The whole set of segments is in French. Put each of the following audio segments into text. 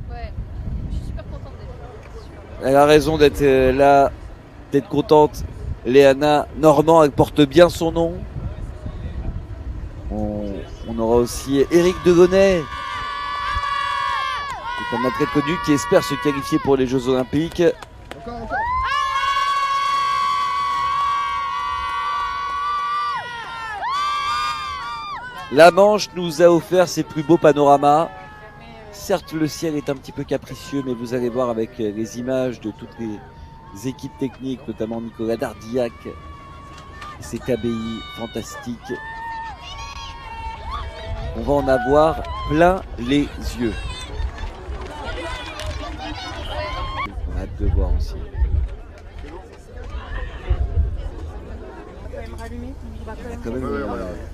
Ouais, je suis super contente d'être là. Elle a raison d'être là, d'être contente. Léana Normand, elle porte bien son nom. On aura aussi Éric Degonnet, qui est un athlète connu qui espère se qualifier pour les Jeux Olympiques. La Manche nous a offert ses plus beaux panoramas. Certes, le ciel est un petit peu capricieux, mais vous allez voir avec les images de toutes les équipes techniques, notamment Nicolas Dardillac et ses KBI fantastiques. On va en avoir plein les yeux. On a hâte de voir aussi. Il y a quand même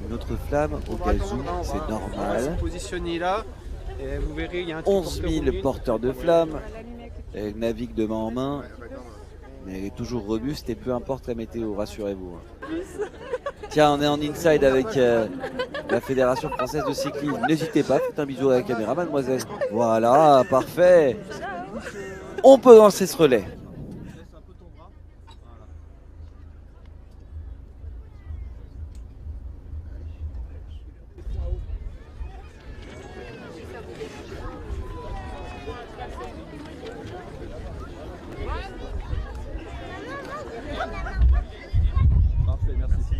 une autre flamme au cas où, c'est normal. Positionnez là, et vous verrez, il y a un 11 000 porteurs de flammes. Elle navigue de main en main, mais elle est toujours robuste et peu importe la météo, rassurez-vous. Tiens, on est en inside avec la Fédération Française de Cyclisme. N'hésitez pas, faites un bisou à la caméra, mademoiselle. Voilà, parfait. On peut lancer ce relais. Parfait, merci.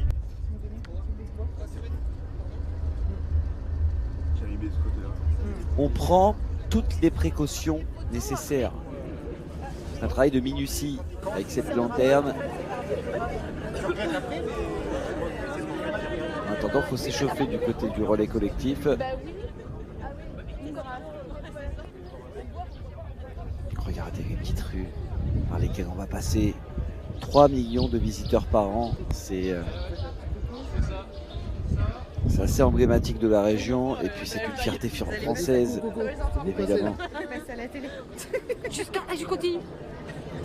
On prend toutes les précautions nécessaires. C'est un travail de minutie avec cette lanterne. En attendant, il faut s'échauffer du côté du relais collectif. Regardez les petites rues par lesquelles on va passer. 3 millions de visiteurs par an. C'est assez emblématique de la région et puis c'est une fierté française, évidemment. Je continue.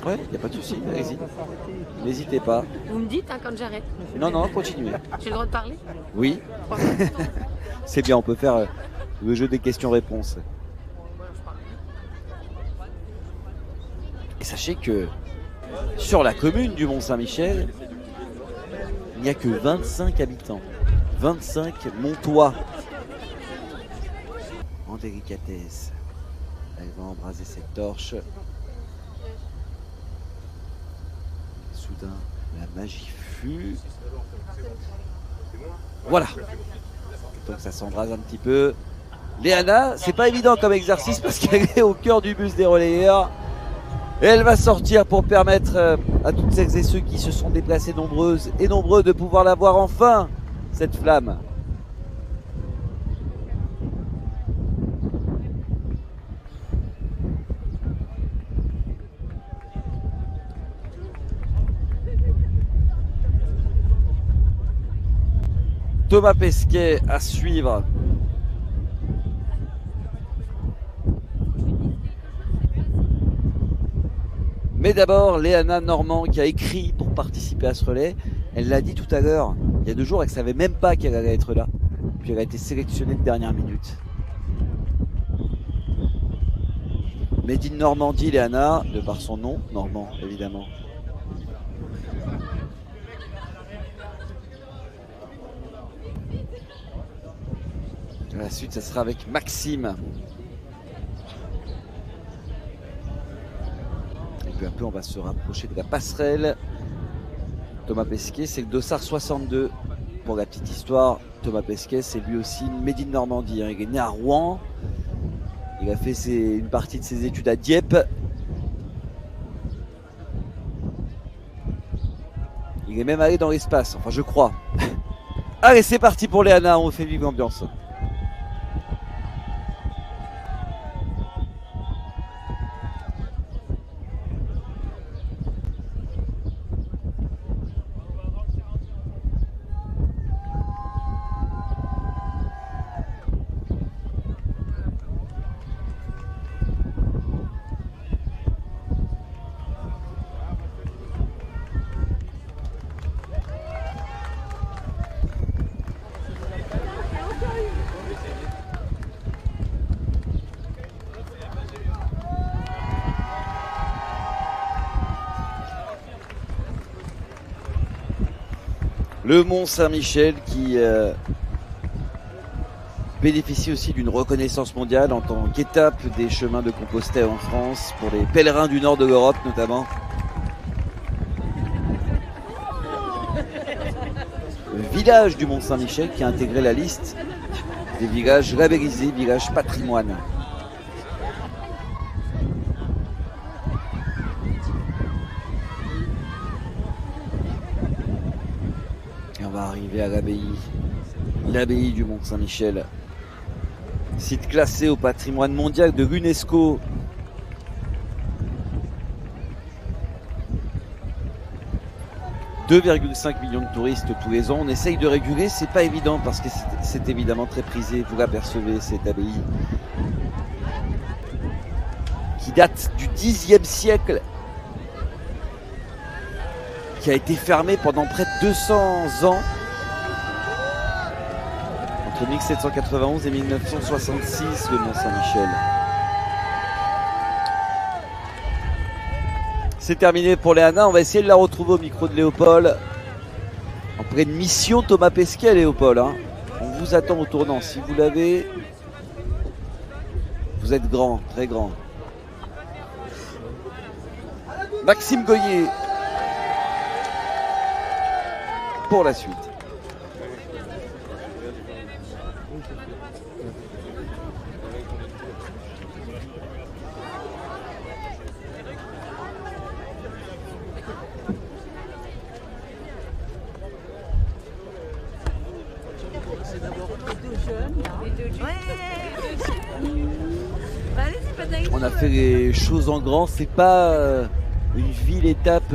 Ouais, il n'y a pas de souci, allez-y. N'hésitez pas. Vous me dites quand j'arrête. Non, non, continuez. J'ai le droit de parler? Oui. C'est bien, on peut faire le jeu des questions-réponses. Et sachez que sur la commune du Mont-Saint-Michel, il n'y a que 25 habitants. 25 Montois. En délicatesse, elle va embraser cette torche. Soudain, la magie fut. Voilà. Donc ça s'embrase un petit peu. Léana, c'est pas évident comme exercice parce qu'elle est au cœur du bus des relayeurs. Et elle va sortir pour permettre à toutes celles et ceux qui se sont déplacés nombreuses et nombreux de pouvoir la voir enfin, cette flamme. Thomas Pesquet à suivre. Mais d'abord, Léana Normand qui a écrit pour participer à ce relais. Elle l'a dit tout à l'heure, il y a 2 jours, elle ne savait même pas qu'elle allait être là. Puis elle a été sélectionnée de dernière minute. Made in Normandie, Léana, de par son nom, Normand, évidemment. La suite, ça sera avec Maxime. Et peu à peu, on va se rapprocher de la passerelle. Thomas Pesquet, c'est le dossard 62. Pour la petite histoire, Thomas Pesquet, c'est lui aussi Made in Normandie. Il est né à Rouen. Il a fait une partie de ses études à Dieppe. Il est même allé dans l'espace, enfin je crois. Allez, c'est parti pour Léana, on fait vivre l'ambiance. Le Mont Saint-Michel qui bénéficie aussi d'une reconnaissance mondiale en tant qu'étape des chemins de Compostelle en France pour les pèlerins du nord de l'Europe notamment. Le village du Mont Saint-Michel qui a intégré la liste des villages labellisés, villages patrimoine. Et on va arriver à l'abbaye du Mont Saint-Michel. Site classé au patrimoine mondial de l'UNESCO. « 2,5 millions de touristes tous les ans. On essaye de réguler, c'est pas évident parce que c'est évidemment très prisé. Vous l'apercevez, cette abbaye qui date du Xe siècle, qui a été fermée pendant près de 200 ans, entre 1791 et 1966, le Mont Saint-Michel. C'est terminé pour Léana. On va essayer de la retrouver au micro de Léopold. En pleine mission Thomas Pesquet, Léopold. Hein. On vous attend au tournant. Si vous l'avez, vous êtes grand, très grand. Maxime Goyer pour la suite. On a fait les choses en grand, c'est pas une ville étape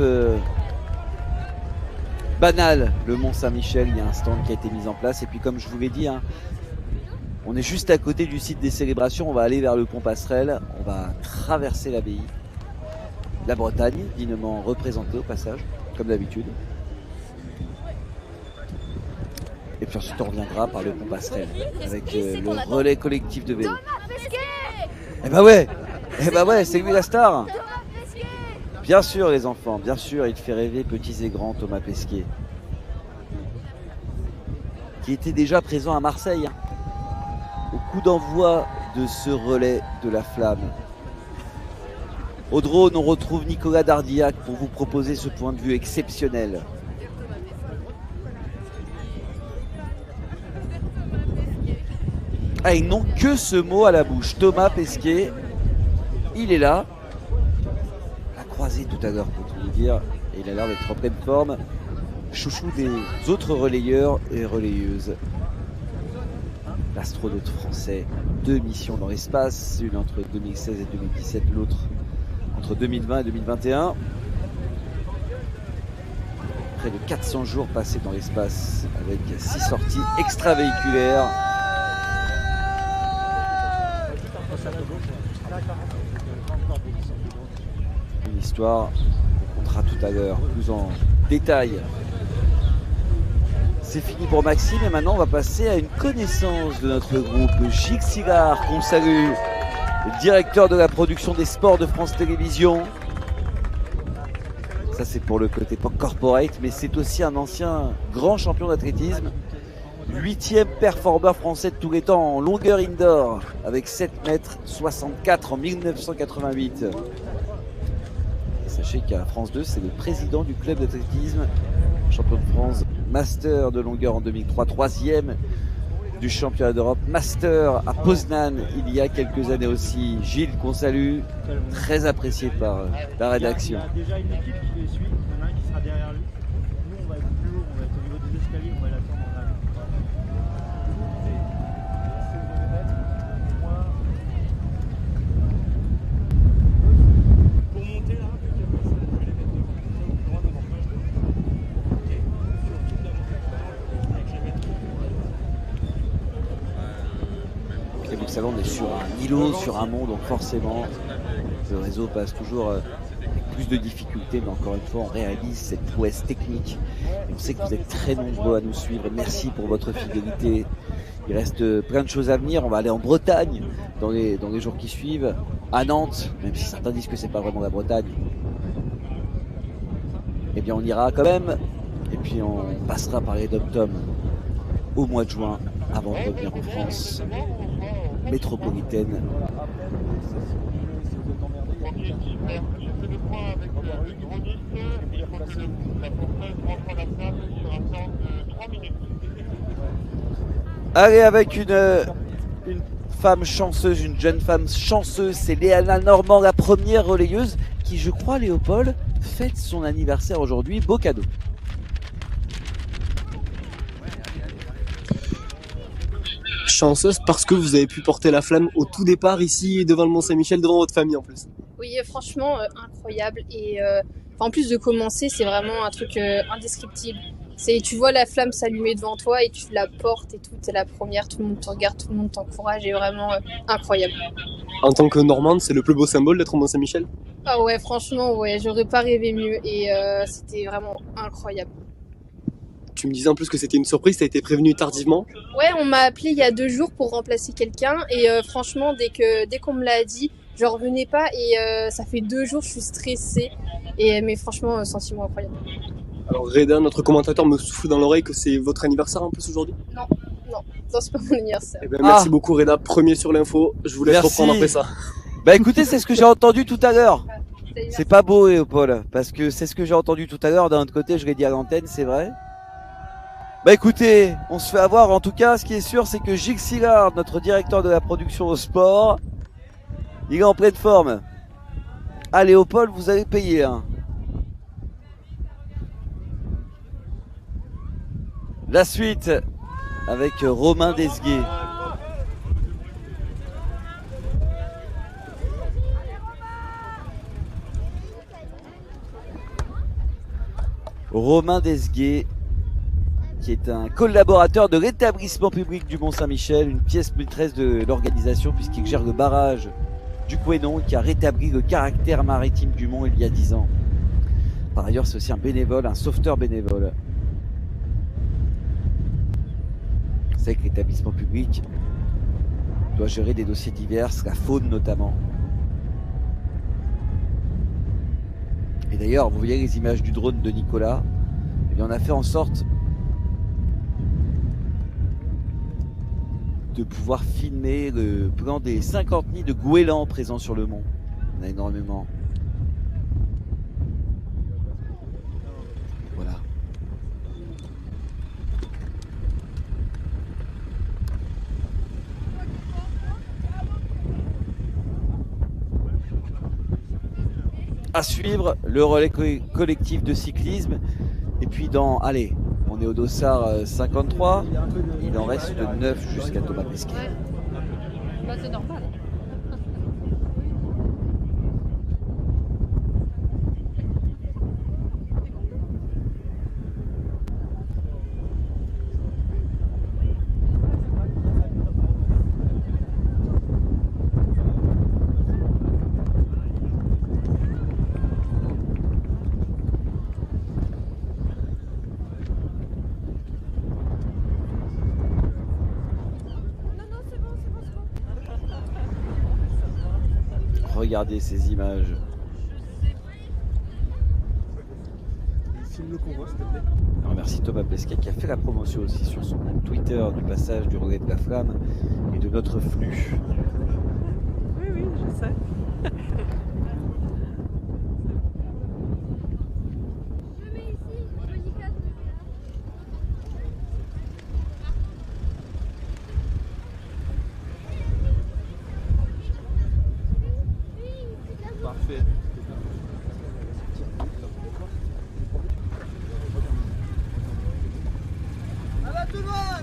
banale, le Mont Saint-Michel. Il y a un stand qui a été mis en place et puis comme je vous l'ai dit, hein, on est juste à côté du site des célébrations. On va aller vers le pont Passerelle, on va traverser l'abbaye, la Bretagne dignement représentée au passage comme d'habitude, et puis ensuite on reviendra par le pont Passerelle avec le relais collectif de vélo. Eh ben ouais, c'est lui la star. Bien sûr les enfants, bien sûr, il fait rêver petits et grands Thomas Pesquet, qui était déjà présent à Marseille, hein, au coup d'envoi de ce relais de la flamme. Au drone, on retrouve Nicolas Dardillac pour vous proposer ce point de vue exceptionnel. Ah, ils n'ont que ce mot à la bouche. Thomas Pesquet, il est là. A croisé tout à l'heure pour tout vous dire. Et il a l'air d'être en pleine forme. Chouchou des autres relayeurs et relayeuses. L'astronaute français. 2 missions dans l'espace. Une entre 2016 et 2017. L'autre entre 2020 et 2021. Près de 400 jours passés dans l'espace avec 6 sorties extravéhiculaires. Une histoire qu'on comptera tout à l'heure plus en détail. C'est fini pour Maxime et maintenant on va passer à une connaissance de notre groupe. Gilles Sillard, qu'on salue, le directeur de la production des sports de France Télévisions. Ça c'est pour le côté corporate, mais c'est aussi un ancien grand champion d'athlétisme. 8e performeur français de tous les temps en longueur indoor avec 7,64 m en 1988. Et sachez qu'à France 2, c'est le président du club d'athlétisme, champion de France master de longueur en 2003, 3e du championnat d'Europe master à Poznan il y a quelques années aussi. Gilles, qu'on salue, très apprécié par la rédaction. Il y a déjà une équipe qui le suit, il y en a un qui sera derrière lui. Nous on va être plus haut, on va être au niveau des escaliers, on va l'attendre. On est sur un îlot, sur un mont, donc forcément le réseau passe toujours avec plus de difficultés, mais encore une fois on réalise cette prouesse technique et on sait que vous êtes très nombreux à nous suivre. Merci pour votre fidélité. Il reste plein de choses à venir. On va aller en Bretagne dans les jours qui suivent, à Nantes, même si certains disent que c'est pas vraiment la Bretagne. Eh bien on ira quand même Et puis on passera par les dom-toms au mois de juin avant de revenir en France métropolitaine. Allez, avec une femme chanceuse, une jeune femme chanceuse, c'est Léana Normand, la première relayeuse qui, je crois, Léopold, fête son anniversaire aujourd'hui. Beau cadeau. Chanceuse parce que vous avez pu porter la flamme au tout départ ici devant le Mont-Saint-Michel, devant votre famille en plus. Oui, franchement, incroyable. Et en plus de commencer, c'est vraiment un truc indescriptible. Tu vois la flamme s'allumer devant toi et tu la portes et tout, t'es la première, tout le monde te regarde, tout le monde t'encourage et vraiment incroyable. En tant que Normande, c'est le plus beau symbole d'être au Mont-Saint-Michel? Ah ouais, franchement, ouais, j'aurais pas rêvé mieux et c'était vraiment incroyable. Tu me disais en plus que c'était une surprise, t'as été prévenu tardivement. Ouais, on m'a appelé il y a 2 jours pour remplacer quelqu'un et franchement, dès qu'on me l'a dit, je revenais pas et ça fait 2 jours, je suis stressée. Mais franchement, sentiment incroyable. Alors Reda, notre commentateur, me souffle dans l'oreille que c'est votre anniversaire en plus aujourd'hui. Non, c'est pas mon anniversaire. Eh ben, merci beaucoup Reda, premier sur l'info, je vous laisse reprendre après ça. Bah écoutez, c'est ce que j'ai entendu tout à l'heure. C'est pas beau Léopold, parce que c'est ce que j'ai entendu tout à l'heure. D'un autre côté, je l'ai dit à l'antenne, c'est vrai. Bah écoutez, on se fait avoir. En tout cas, ce qui est sûr, c'est que Gilles Sillard, notre directeur de la production au sport, il est en pleine forme. Ah Léopold, vous allez payer hein. La suite avec Romain Desguet. Romain Desguet, qui est un collaborateur de l'établissement public du Mont-Saint-Michel, une pièce maîtresse de l'organisation puisqu'il gère le barrage du Couesnon qui a rétabli le caractère maritime du Mont il y a 10 ans. Par ailleurs, c'est aussi un bénévole, un sauveteur bénévole. C'est que l'établissement public doit gérer des dossiers divers, la faune notamment. Et d'ailleurs, vous voyez les images du drone de Nicolas. Eh bien, on a fait en sorte de pouvoir filmer le plan des 50 nids de goélands présents sur le mont. On a énormément. Voilà. À suivre le relais collectif de cyclisme. Et puis allez, on est au dossard 53. Il en reste 9 jusqu'à Thomas Pesquet. Ouais. Bah, c'est normal. Regardez ces images. Filme le convoi, s'il te plaît. Alors, merci Thomas Pesquet qui a fait la promotion aussi sur son compte Twitter du passage du relais de la flamme et de notre flux. Oui, je sais. Parfait.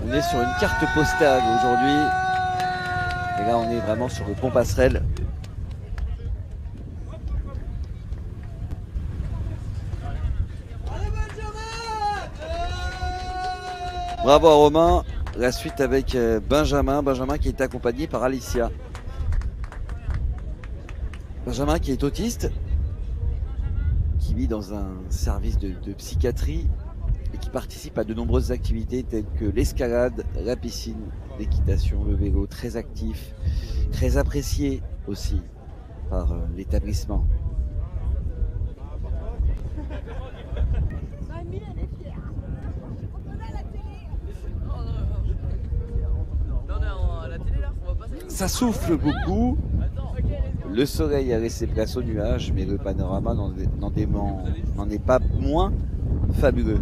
On est sur une carte postale aujourd'hui. Et là, on est vraiment sur le pont passerelle. Bravo à Romain. La suite avec Benjamin. Benjamin qui est accompagné par Alicia. Benjamin qui est autiste, qui vit dans un service de psychiatrie et qui participe à de nombreuses activités telles que l'escalade, la piscine, l'équitation, le vélo, très actif, très apprécié aussi par l'établissement. Ça souffle beaucoup. Le soleil a laissé place aux nuages, mais le panorama n'en est pas moins fabuleux.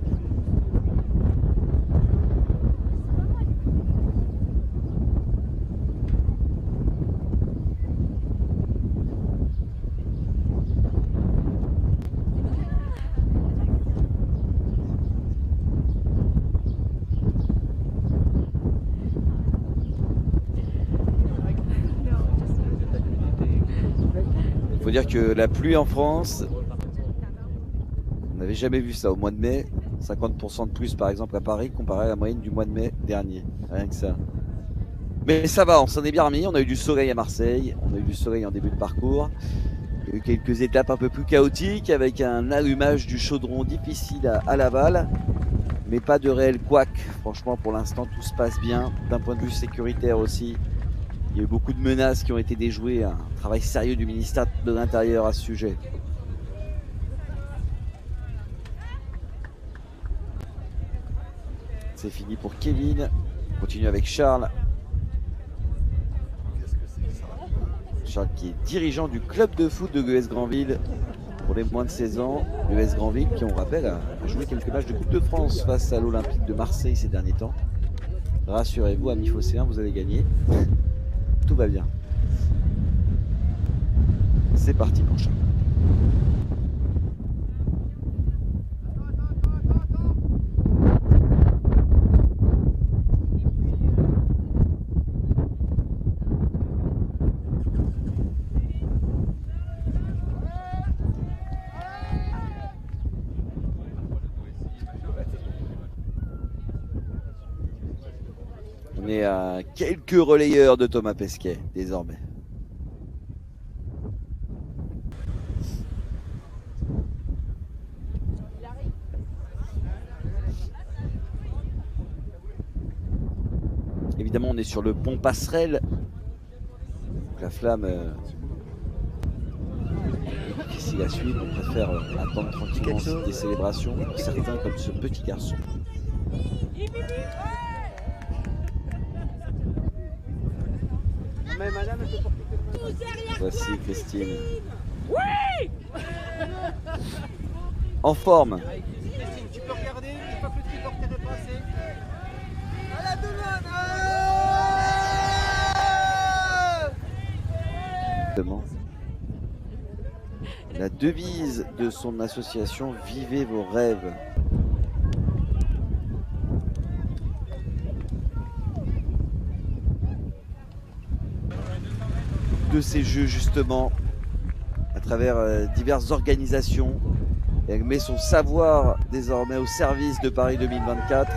Il faut dire que la pluie en France, on n'avait jamais vu ça au mois de mai. 50% de plus par exemple à Paris comparé à la moyenne du mois de mai dernier. Rien que ça. Mais ça va, on s'en est bien remis. On a eu du soleil à Marseille, on a eu du soleil en début de parcours. Il y a eu quelques étapes un peu plus chaotiques avec un allumage du chaudron difficile à Laval. Mais pas de réel couac. Franchement, pour l'instant, tout se passe bien. D'un point de vue sécuritaire aussi, il y a eu beaucoup de menaces qui ont été déjouées. Un travail sérieux du ministère de l'Intérieur à ce sujet. C'est fini pour Kevin. On continue avec Charles. Charles qui est dirigeant du club de foot de l'US Granville pour les moins de 16 ans. L'US Granville qui, on rappelle, a joué quelques matchs de Coupe de France face à l'Olympique de Marseille ces derniers temps. Rassurez-vous, amis phocéens, vous allez gagner. Tout va bien. C'est parti pour Charles. On est à quelques relayeurs de Thomas Pesquet désormais. Évidemment, on est sur le pont Passerelle. Donc la flamme est difficile à suivre. On préfère attendre tranquillement des célébrations. Pour certains, comme ce petit garçon. Mais madame, elle peut porter que Voici Christine. Oui. En forme. Christine, tu peux regarder, une fois que le triporteur est passé. La devise de son association, vivez vos rêves. De ces jeux justement, à travers diverses organisations. Elle met son savoir désormais au service de Paris 2024.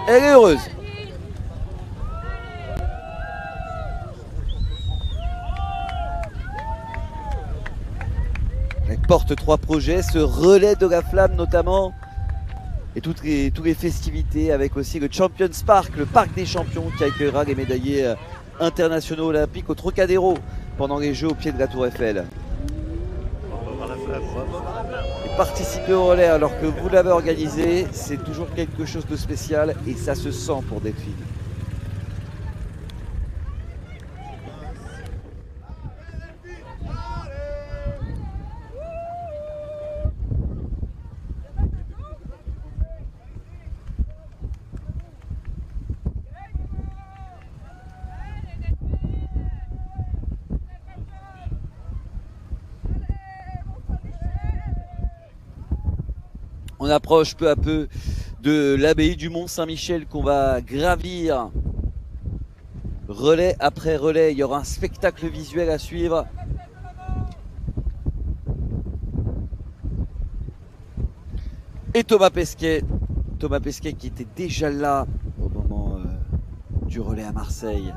Elle est heureuse. Elle porte 3 projets, ce relais de la flamme notamment, et toutes les festivités, avec aussi le Champions Park, le parc des champions qui accueillera les médaillés internationaux olympiques au Trocadéro pendant les Jeux au pied de la Tour Eiffel. Et participer au relais alors que vous l'avez organisé, c'est toujours quelque chose de spécial et ça se sent pour Delphine. On approche peu à peu de l'abbaye du Mont-Saint-Michel qu'on va gravir. Relais après relais, il y aura un spectacle visuel à suivre. Et Thomas Pesquet qui était déjà là au moment du relais à Marseille.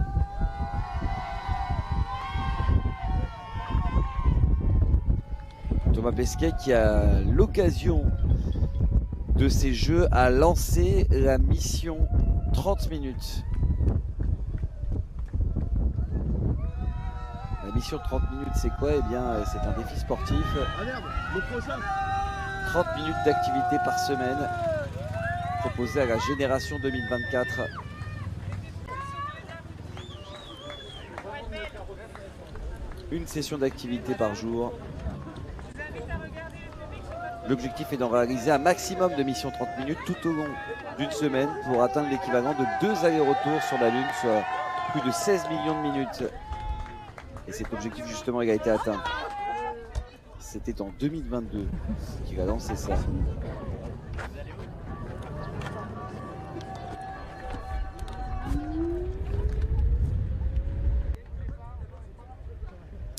Thomas Pesquet qui a l'occasion de ces jeux à lancer la mission 30 minutes. La mission 30 minutes, c'est quoi? Eh bien, c'est un défi sportif. 30 minutes d'activité par semaine. proposé à la génération 2024. Une session d'activité par jour. L'objectif est d'en réaliser un maximum de missions 30 minutes tout au long d'une semaine pour atteindre l'équivalent de 2 allers-retours sur la Lune, soit plus de 16 millions de minutes. Et cet objectif justement il a été atteint. C'était en 2022 qu'il a lancé ça.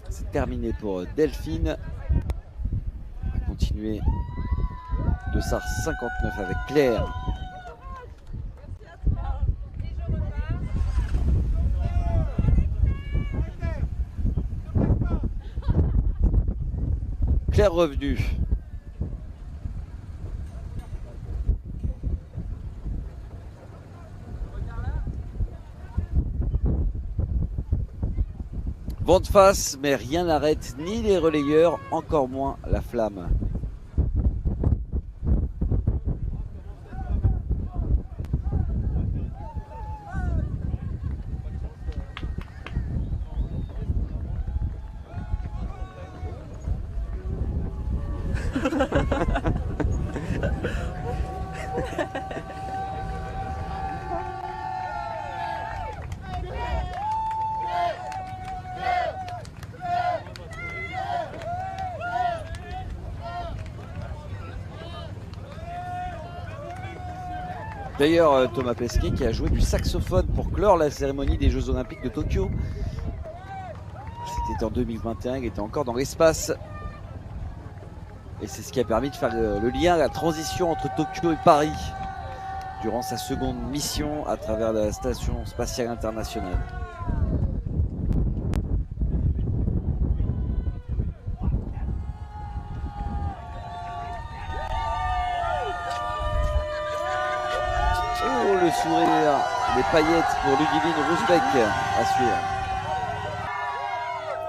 C'est terminé pour Delphine. On va continuer de SAR 59 avec Claire. Claire revenu. Vent de face, mais rien n'arrête ni les relayeurs, encore moins la flamme. D'ailleurs, Thomas Pesquet qui a joué du saxophone pour clore la cérémonie des Jeux Olympiques de Tokyo. C'était en 2021, il était encore dans l'espace. Et c'est ce qui a permis de faire le lien, la transition entre Tokyo et Paris durant sa seconde mission à travers la Station Spatiale Internationale. Oh, le sourire, les paillettes pour Ludivine Roosbeck à suivre.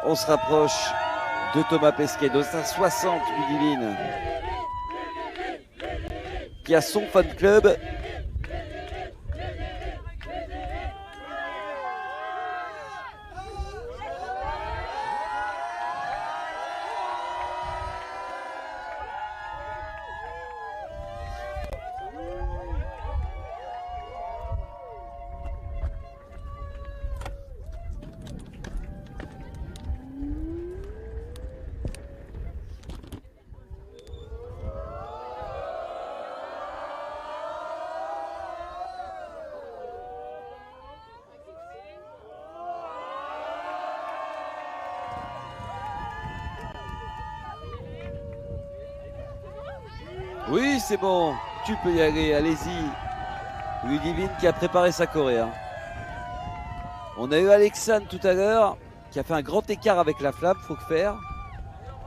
On se rapproche de Thomas Pesquet, de sa 60 Ludivine, qui a son fan club. Oui, c'est bon, tu peux y aller, allez-y. Ludivine qui a préparé sa choré. On a eu Alexandre tout à l'heure qui a fait un grand écart avec la flamme, faut le faire.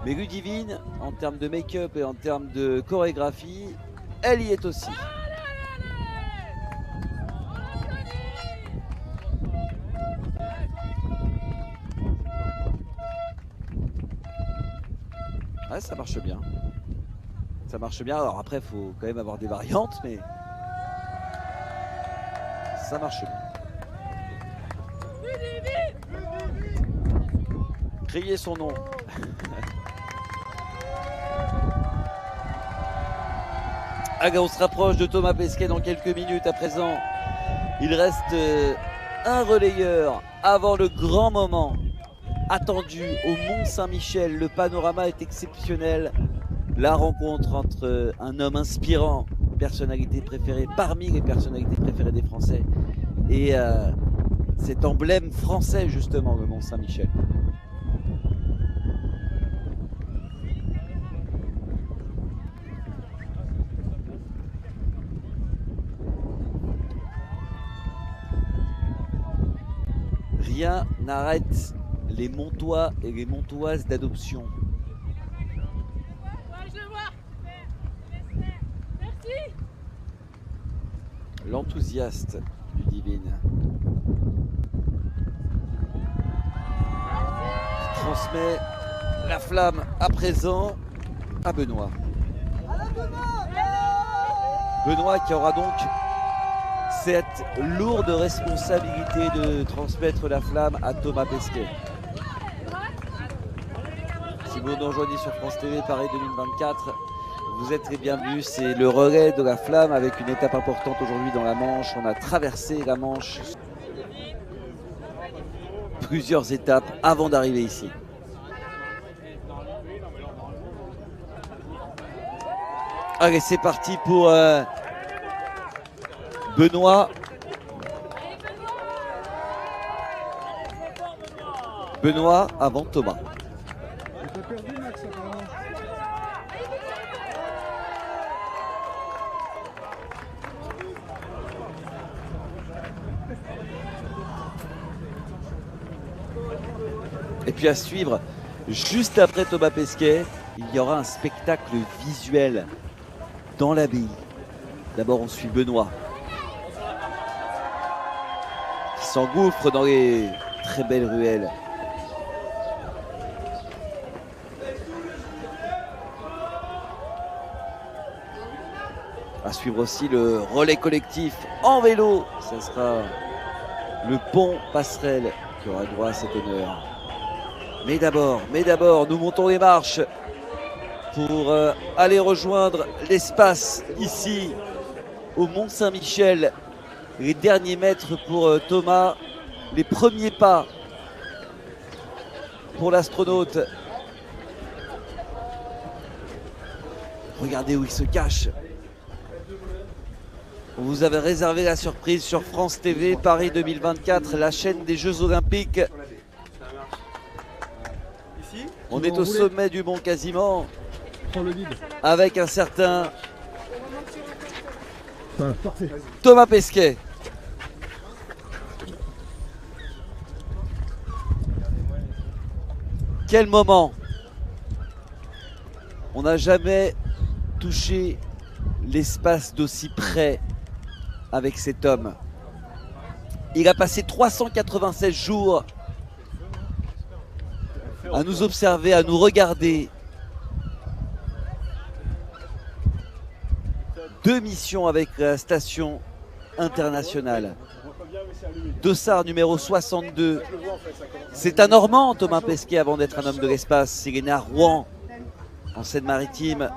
Mais Ludivine, en termes de make-up et en termes de chorégraphie, elle y est aussi. Ouais, ça marche bien. Ça marche bien. Alors après, il faut quand même avoir des variantes, mais ça marche bien. Criez son nom. Allez, on se rapproche de Thomas Pesquet dans quelques minutes. À présent, il reste un relayeur avant le grand moment attendu au Mont-Saint-Michel. Le panorama est exceptionnel. La rencontre entre un homme inspirant, personnalité préférée parmi les personnalités préférées des Français, et cet emblème français justement, le Mont-Saint-Michel. Rien n'arrête les Montois et les Montoises d'adoption. L'enthousiaste Ludivine qui transmet la flamme à présent à Benoît. Benoît qui aura donc cette lourde responsabilité de transmettre la flamme à Thomas Pesquet. Si vous nous rejoignez sur France TV Paris 2024, vous êtes les bienvenus. C'est le relais de la flamme avec une étape importante aujourd'hui dans la Manche. On a traversé la Manche plusieurs étapes avant d'arriver ici. Allez, c'est parti pour Benoît. Benoît avant Thomas. Et puis à suivre, juste après Thomas Pesquet, il y aura un spectacle visuel dans l'abbaye. D'abord, on suit Benoît qui s'engouffre dans les très belles ruelles. À suivre aussi le relais collectif en vélo. Ce sera le pont passerelle qui aura droit à cet honneur. Mais d'abord, nous montons les marches pour aller rejoindre l'espace ici au Mont-Saint-Michel. Les derniers mètres pour Thomas, les premiers pas pour l'astronaute. Regardez où il se cache. On vous avait réservé la surprise sur France TV Paris 2024, la chaîne des Jeux Olympiques. On est au sommet du mont quasiment, avec un certain Thomas Pesquet. Quel moment! On n'a jamais touché l'espace d'aussi près avec cet homme. Il a passé 396 jours à nous observer, à nous regarder. 2 missions avec la station internationale. Dossard numéro 62. C'est un Normand, Thomas Pesquet, avant d'être un homme de l'espace. Il est né à Rouen, en Seine-Maritime.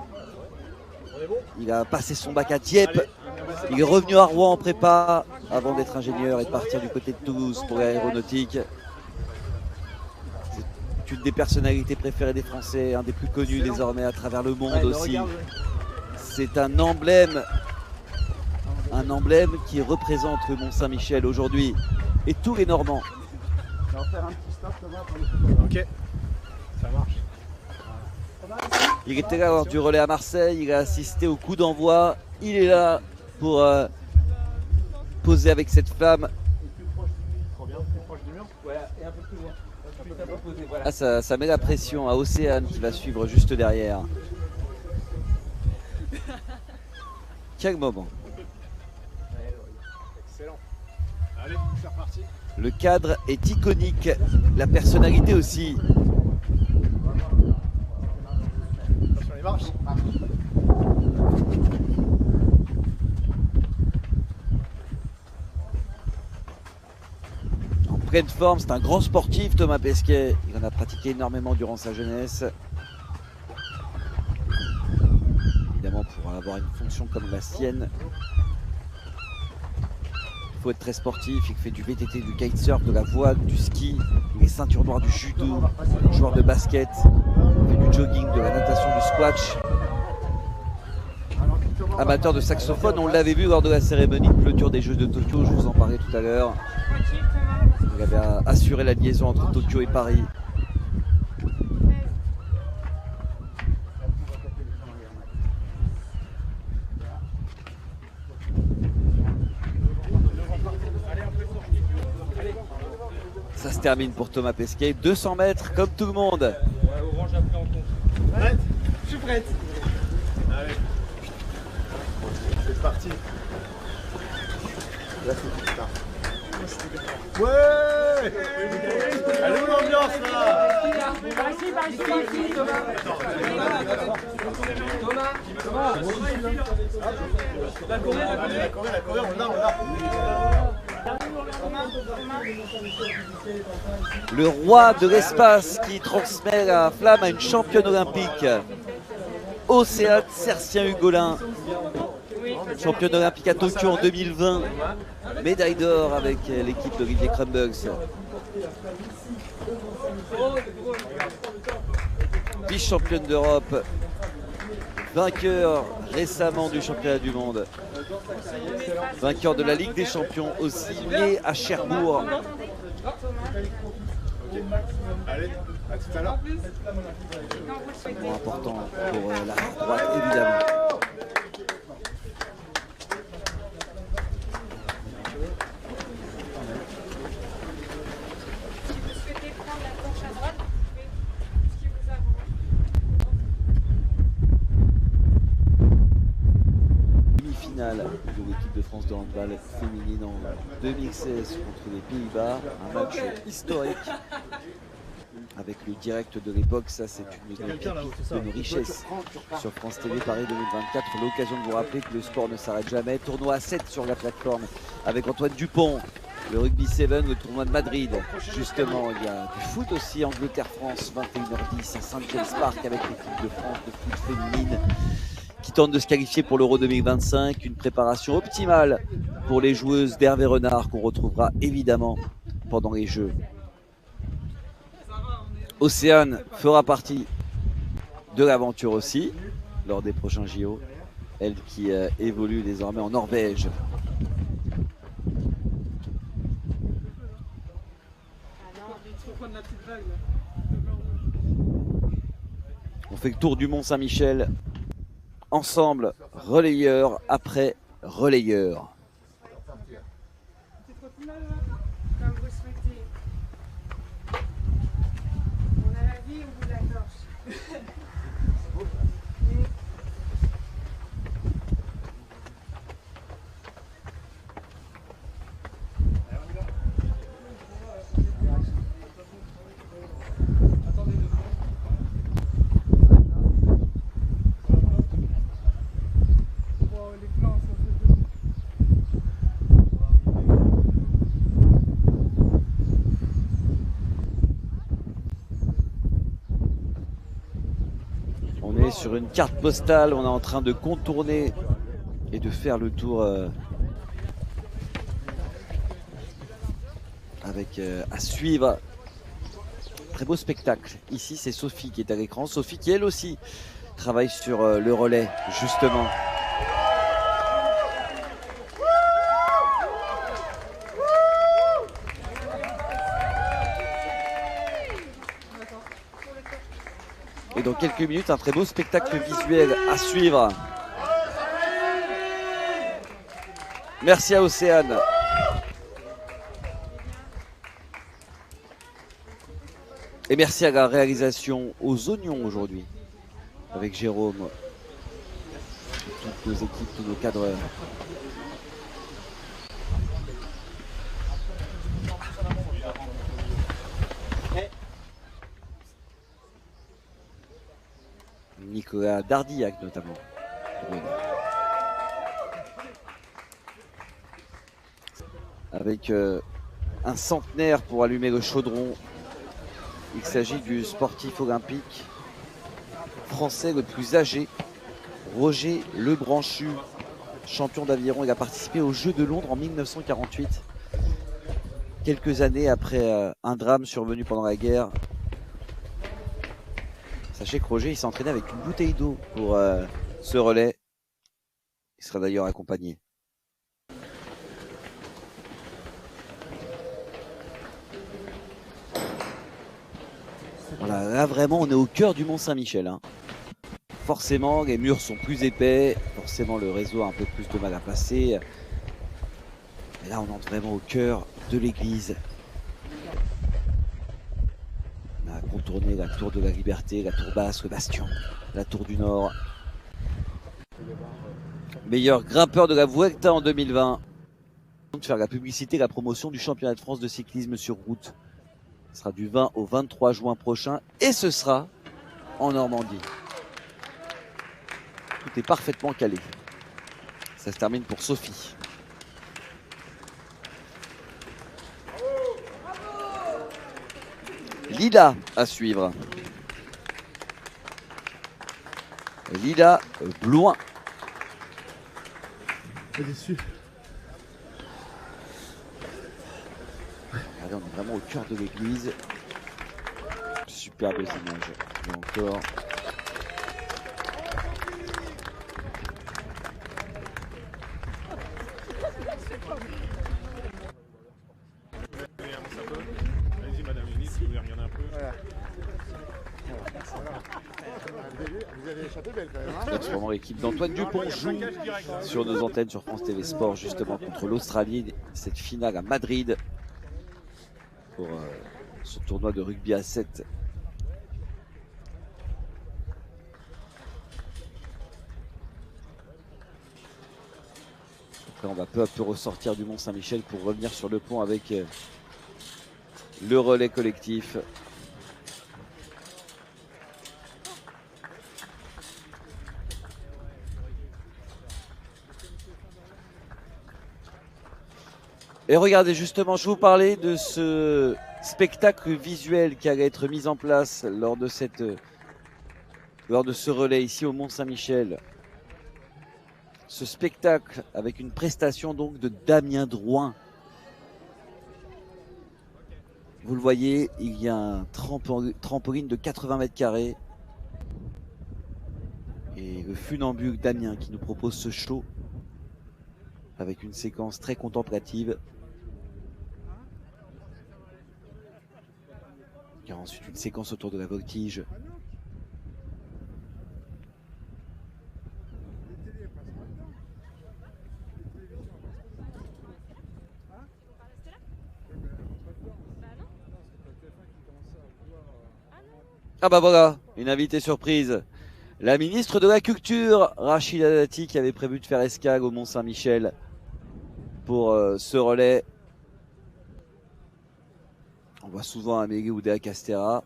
Il a passé son bac à Dieppe. Il est revenu à Rouen en prépa avant d'être ingénieur et de partir du côté de Toulouse pour l'aéronautique. C'est une des personnalités préférées des Français, un des plus connus désormais à travers le monde aussi. C'est un emblème qui représente le Mont-Saint-Michel aujourd'hui et tous les Normands. On va faire un petit stop, Thomas, pour le... Ok, ça marche. Il était là lors du relais à Marseille, il a assisté au coup d'envoi. Il est là pour poser avec cette flamme. Ah, ça met la pression à Océane qui va suivre juste derrière. Quel moment! Excellent. Allez, c'est reparti. Le cadre est iconique, la personnalité aussi. Attention les marches. En pleine forme, c'est un grand sportif, Thomas Pesquet. Il en a pratiqué énormément durant sa jeunesse. Évidemment, pour avoir une fonction comme la sienne, il faut être très sportif. Il fait du VTT, du kitesurf, de la voile, du ski. Il est ceinture noire du judo, joueur de basket. Il fait du jogging, de la natation, du squash. Amateur de saxophone, on l'avait vu lors de la cérémonie de clôture des Jeux de Tokyo, je vous en parlais tout à l'heure. Il avait assuré la liaison entre Tokyo et Paris. Ça se termine pour Thomas Pesquet, 200 mètres comme tout le monde. Ouais, orange après en compte. Prête? Je suis prête. Allez. C'est parti. Là, c'est tout tard. Ouais. Elle est où l'ambiance là? La Corée, on l'a. Le roi de l'espace qui transmet la flamme à une championne olympique. Océane Sercien-Hugolin, championne olympique à Tokyo en 2020. Médaille d'or avec l'équipe d'Olivier Crumbugs. Vice-championne d'Europe. Vainqueur récemment du championnat du monde. Vainqueur de la Ligue des Champions aussi, né à Cherbourg. Allez, à tout à l'heure. Point important pour la droite, évidemment. Demi-finale de l'équipe de France de handball féminine en 2016 contre les Pays-Bas. Un match historique. Avec le direct de l'époque, ça c'est une richesse sur France Télé Paris 2024. L'occasion de vous rappeler que le sport ne s'arrête jamais. Tournoi à 7 sur la plateforme avec Antoine Dupont. Le rugby 7, le tournoi de Madrid. Justement, il y a du foot aussi, Angleterre-France, 21h10 à Saint-James Park avec l'équipe de France de foot féminine qui tente de se qualifier pour l'Euro 2025. Une préparation optimale pour les joueuses d'Hervé Renard qu'on retrouvera évidemment pendant les Jeux. Océane fera partie de l'aventure aussi lors des prochains JO. Elle qui évolue désormais en Norvège. On fait le tour du Mont Saint-Michel ensemble, relayeur après relayeur. Comme vous souhaitez. On a la vie au bout de la torche. On est sur une carte postale, on est en train de contourner et de faire le tour avec à suivre. Très beau spectacle. Ici c'est Sophie qui est à l'écran. Sophie qui elle aussi travaille sur le relais justement. Et dans quelques minutes, un très beau spectacle visuel à suivre. Merci à Océane. Et merci à la réalisation aux oignons aujourd'hui. Avec Jérôme. Toutes nos équipes, tous nos cadreurs. Nicolas Dardillac notamment. Avec un centenaire pour allumer le chaudron. Il s'agit du sportif olympique français le plus âgé, Roger Lebranchu, champion d'aviron. Il a participé aux Jeux de Londres en 1948, quelques années après un drame survenu pendant la guerre. Sachez que Roger il s'est entraîné avec une bouteille d'eau pour ce relais. Il sera d'ailleurs accompagné. Voilà, là vraiment on est au cœur du Mont Saint-Michel. Hein. Forcément les murs sont plus épais, forcément le réseau a un peu plus de mal à passer. Mais là on entre vraiment au cœur de l'église. On a contourné la tour de la Liberté, la tour basse, le bastion, la tour du Nord. Meilleur grimpeur de la Vuelta en 2020. De faire la publicité, la promotion du championnat de France de cyclisme sur route Ce sera du 20 au 23 juin prochain et ce sera en Normandie. Tout est parfaitement calé. Ça se termine pour Sophie. Lila à suivre. Lila Blouin. Pas déçu. Regardez, on est vraiment au cœur de l'église. Superbes images. Et encore. Allez-y, madame la ministre, si vous voulez regarder un peu. Voilà. Vous avez échappé belle quand même. Hein, En ce moment, l'équipe d'Antoine Dupont joue sur nos antennes sur France TV Sport justement contre l'Australie. Cette finale à Madrid pour ce tournoi de rugby à 7. Après, on va peu à peu ressortir du Mont-Saint-Michel pour revenir sur le pont avec le relais collectif. Et regardez, justement, je vous parlais de ce spectacle visuel qui allait être mis en place lors de ce relais ici au Mont-Saint-Michel. Ce spectacle avec une prestation donc de Damien Drouin. Vous le voyez, il y a un trampoline de 80 mètres carrés. Et le funambule Damien qui nous propose ce show avec une séquence très contemplative. Il y a ensuite une séquence autour de la voltige. Ah bah voilà, une invitée surprise. La ministre de la Culture, Rachida Dati, qui avait prévu de faire escale au Mont-Saint-Michel pour ce relais. On voit souvent Amélie Oudéa Castéra.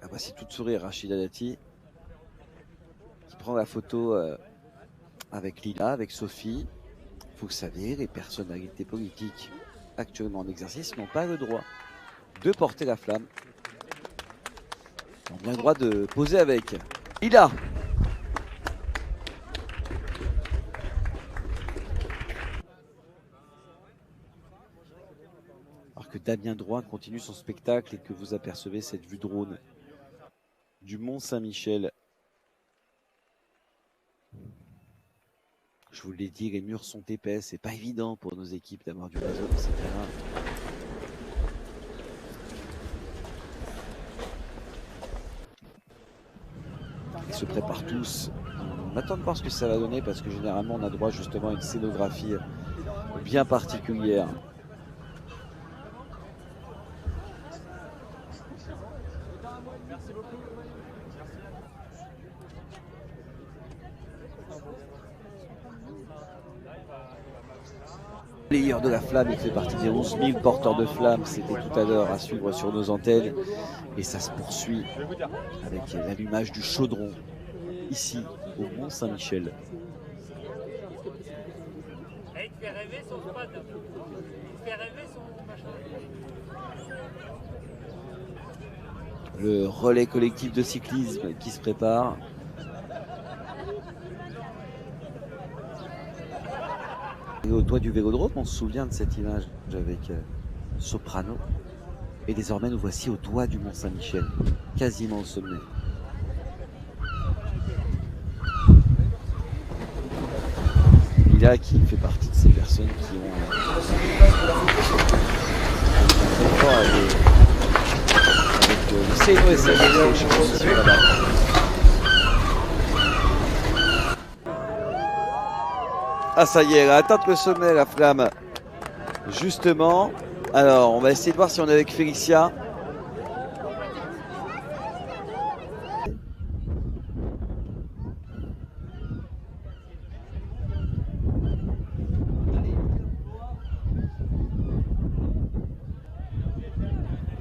Ah bah c'est toute sourire Rachida Dati qui prend la photo avec Lila, avec Sophie. Vous le savez, les personnalités politiques actuellement en exercice n'ont pas le droit de porter la flamme. Ils ont bien le droit de poser avec. Lila. Alors que Damien Drouin continue son spectacle et que vous apercevez cette vue drone du Mont-Saint-Michel. Je vous l'ai dit, les murs sont épais, c'est pas évident pour nos équipes d'avoir du réseau dans ces terrains. Ils se préparent tous. On attend de voir ce que ça va donner parce que généralement on a droit justement à une scénographie bien particulière. Player de la flamme, il fait partie des 11 000 porteurs de flammes. C'était tout à l'heure à suivre sur nos antennes. Et ça se poursuit avec l'allumage du chaudron ici au Mont-Saint-Michel. Le relais collectif de cyclisme qui se prépare. Et au toit du Vélodrome, on se souvient de cette image avec Soprano. Et désormais, nous voici au toit du Mont-Saint-Michel, quasiment au sommet. Lila qui fait partie de ces personnes qui ont très fort avec le CNOSM Station là-bas. Ah ça y est, elle a atteint le sommet, la flamme. Justement. Alors, on va essayer de voir si on est avec Félicia.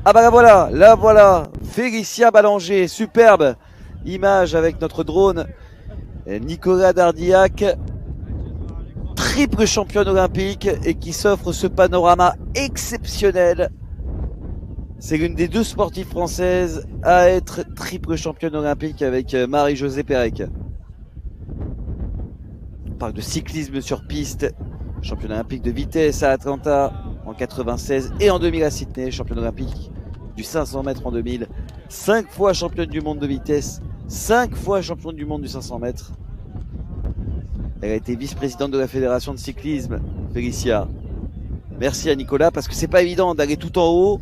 Ah bah la voilà, Félicia Ballanger, superbe image avec notre drone. Nicolas Dardillac, triple championne olympique et qui s'offre ce panorama exceptionnel. C'est l'une des 2 sportives françaises à être triple championne olympique avec Marie-Josée Pérec. On parle de cyclisme sur piste, championne olympique de vitesse à Atlanta en 96 et en 2000 à Sydney, championne olympique du 500 mètres en 2000, 5 fois championne du monde de vitesse, 5 fois championne du monde du 500 mètres. Elle a été vice-présidente de la fédération de cyclisme, Félicia. Merci à Nicolas parce que c'est pas évident d'aller tout en haut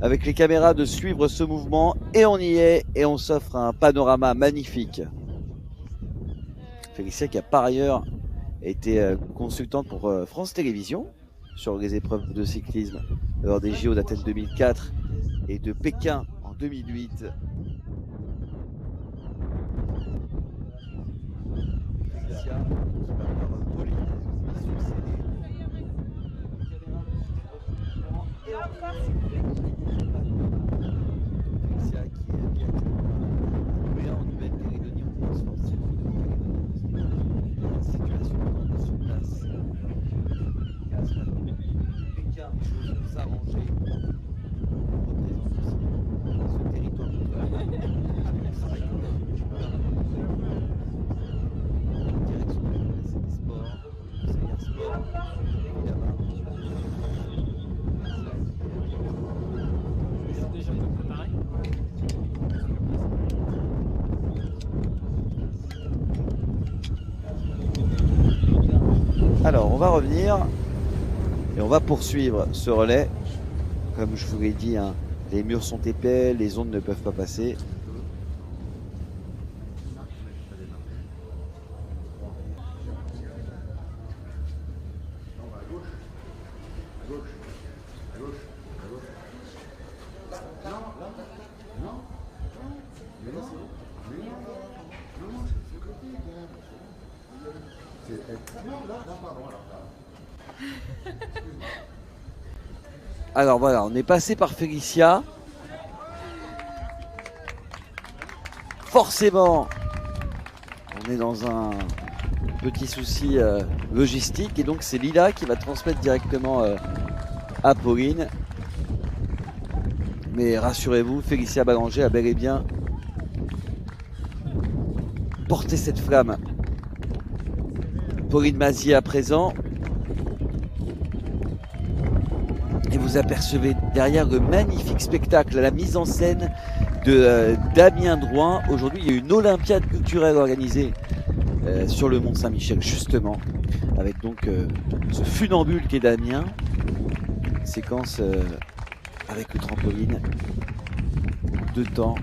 avec les caméras, de suivre ce mouvement, et on y est et on s'offre un panorama magnifique. Félicia qui a par ailleurs été consultante pour France Télévisions sur les épreuves de cyclisme lors des JO d'Athènes 2004 et de Pékin en 2008. Félicia qui va voir Pauline succéder. Et Félicia qui est actuellement en Nouvelle-Calédonie en course sportive de Nouvelle-Calédonie. La situation sur place. Pékin, chose de s'arranger. Ce territoire direction de la Sport, évidemment. C'est déjà tout préparé. Alors on va revenir et on va poursuivre ce relais. Comme je vous l'ai dit, hein, les murs sont épais, les ondes ne peuvent pas passer. Alors voilà, on est passé par Félicia. Forcément, on est dans un petit souci logistique et donc c'est Lila qui va transmettre directement à Pauline. Mais rassurez-vous, Félicia Ballanger a bel et bien porté cette flamme. Pauline Mazier à présent. Et vous apercevez derrière le magnifique spectacle, la mise en scène de Damien Drouin. Aujourd'hui, il y a une Olympiade culturelle organisée sur le Mont Saint-Michel, justement, avec donc ce funambule qu'est Damien. Une séquence avec le trampoline, 2 temps.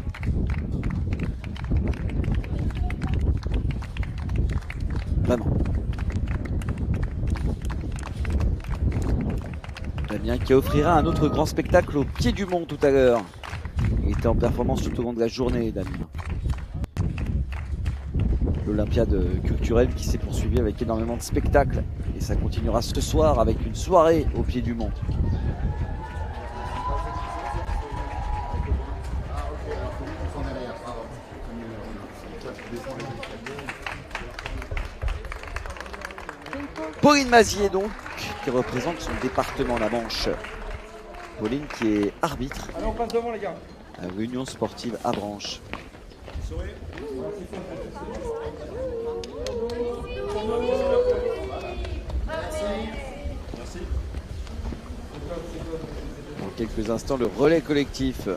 Vraiment. Damien qui offrira un autre grand spectacle au pied du mont tout à l'heure. Il était en performance tout au long de la journée, Damien. L'Olympiade culturelle qui s'est poursuivie avec énormément de spectacles. Et ça continuera ce soir avec une soirée au pied du mont. Pauline Mazier donc, qui représente son département, la Manche. Pauline qui est arbitre à l'Union sportive Avranches. Dans quelques instants, le relais collectif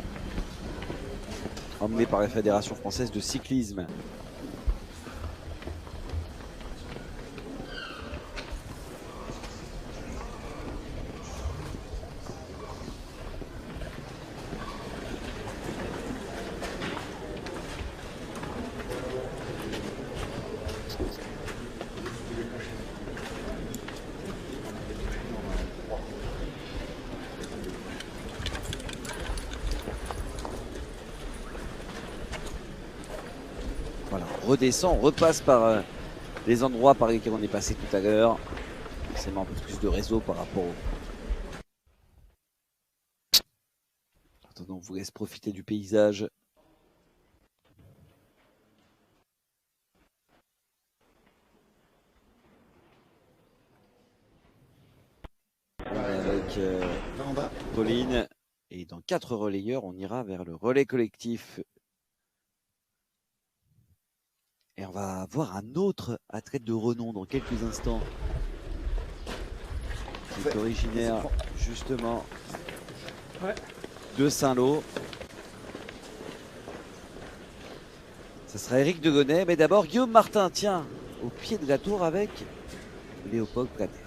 emmené par la Fédération française de cyclisme. Redescend, on repasse par les endroits par lesquels on est passé tout à l'heure. C'est un peu plus de réseau par rapport Attendons, on vous laisse profiter du paysage. On est avec Pauline. Et dans 4 relayeurs, on ira vers le relais collectif. Et on va voir un autre athlète de renom dans quelques instants. Qui est originaire justement de Saint-Lô. Ce sera Éric Degonay, mais d'abord Guillaume Martin, tiens, au pied de la tour avec Léopold Platet.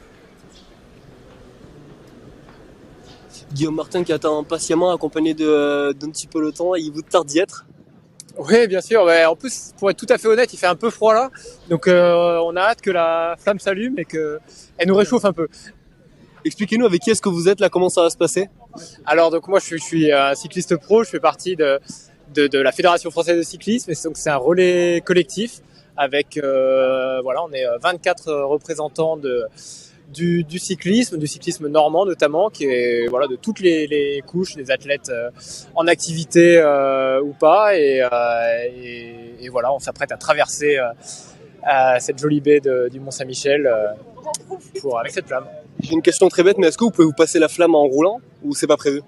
Guillaume Martin qui attend patiemment accompagné d'un petit peloton, il vous tarde d'y être? Oui, bien sûr. Ouais, en plus, pour être tout à fait honnête, il fait un peu froid là. Donc on a hâte que la flamme s'allume et qu'elle nous réchauffe un peu. Expliquez-nous avec qui est-ce que vous êtes là, comment ça va se passer? Alors donc moi je suis un cycliste pro, je fais partie de la Fédération française de cyclisme et donc c'est un relais collectif avec voilà, on est 24 représentants du cyclisme normand notamment, qui est voilà de toutes les couches, des athlètes en activité ou pas et voilà, on s'apprête à traverser cette jolie baie du Mont-Saint-Michel avec cette flamme. J'ai une question très bête, mais est-ce que vous pouvez vous passer la flamme en roulant ou c'est pas prévu?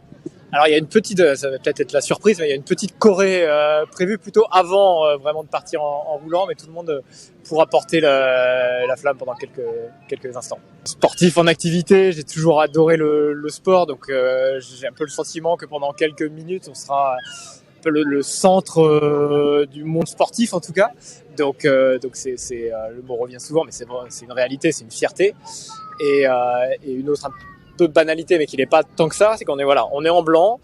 Alors il y a une petite, ça va peut-être être la surprise, mais il y a une petite choré prévue plutôt avant vraiment de partir en roulant, mais tout le monde pourra porter la flamme pendant quelques instants. Sportif en activité, j'ai toujours adoré le sport, donc j'ai un peu le sentiment que pendant quelques minutes on sera un peu le centre du monde sportif en tout cas. Donc c'est le mot revient souvent, mais c'est une réalité, c'est une fierté. Et une autre un peu de banalité, mais qui n'est pas tant que ça, c'est qu'on est on est en blanc.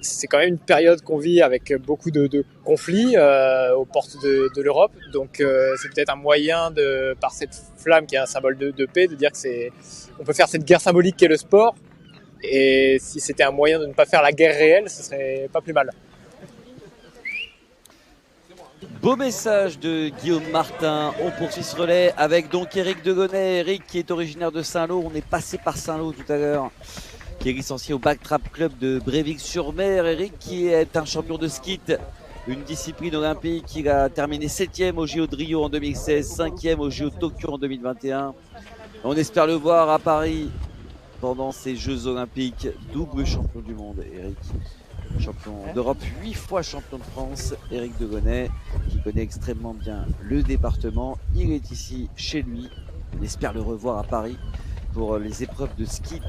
C'est quand même une période qu'on vit avec beaucoup de conflits aux portes de l'Europe. Donc c'est peut-être un moyen par cette flamme qui est un symbole de paix, de dire que on peut faire cette guerre symbolique qu'est le sport. Et si c'était un moyen de ne pas faire la guerre réelle, ce serait pas plus mal. Beau message de Guillaume Martin. On poursuit ce relais avec donc Éric Degonay. Éric qui est originaire de Saint-Lô. On est passé par Saint-Lô tout à l'heure. Qui est licencié au Backtrap Club de Brévix-sur-Mer. Éric qui est un champion de ski, une discipline olympique. Il a terminé 7e au JO de Rio en 2016, 5e au JO de Tokyo en 2021. On espère le voir à Paris pendant ces Jeux olympiques. Double champion du monde, Éric. Champion d'Europe, 8 fois champion de France, Éric Degonay, qui connaît extrêmement bien le département. Il est ici chez lui. On espère le revoir à Paris pour les épreuves de ski.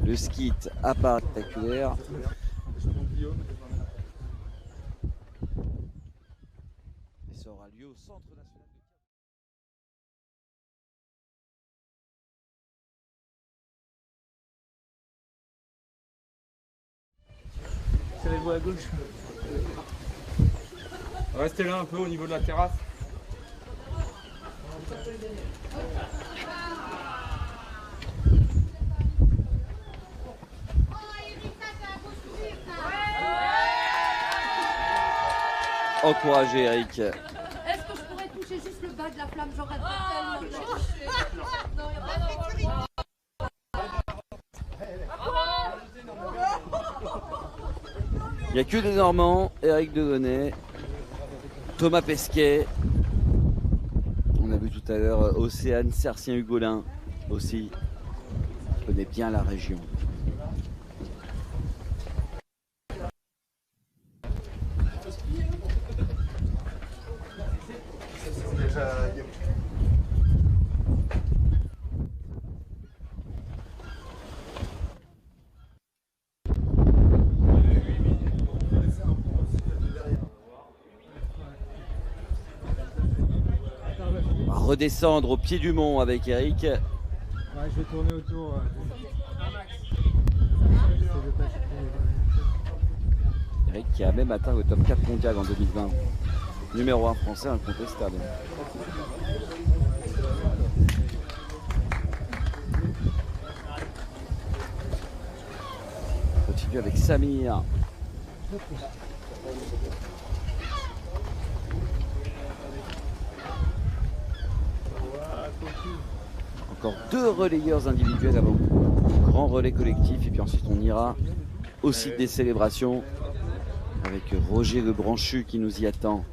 Le ski à Paris spectaculaire. Et ça aura lieu au Centre national de... Serrez-vous à gauche. Restez là un peu au niveau de la terrasse. Encouragez Eric. Est-ce que je pourrais toucher juste le bas de la flamme? J'aurais tellement... Il n'y a que des Normands, Éric Degonay, Thomas Pesquet. On a vu tout à l'heure Océane Sercien-Hugolin aussi. Il connaît bien la région. Redescendre au pied du mont avec Eric. Ouais, je vais tourner autour. Eric qui a même atteint le top 4 mondial en 2020. Numéro 1 français incontestable. On continue avec Samir. Encore 2 relayeurs individuels avant le grand relais collectif et puis ensuite on ira au site des célébrations avec Roger Le Branchu qui nous y attend.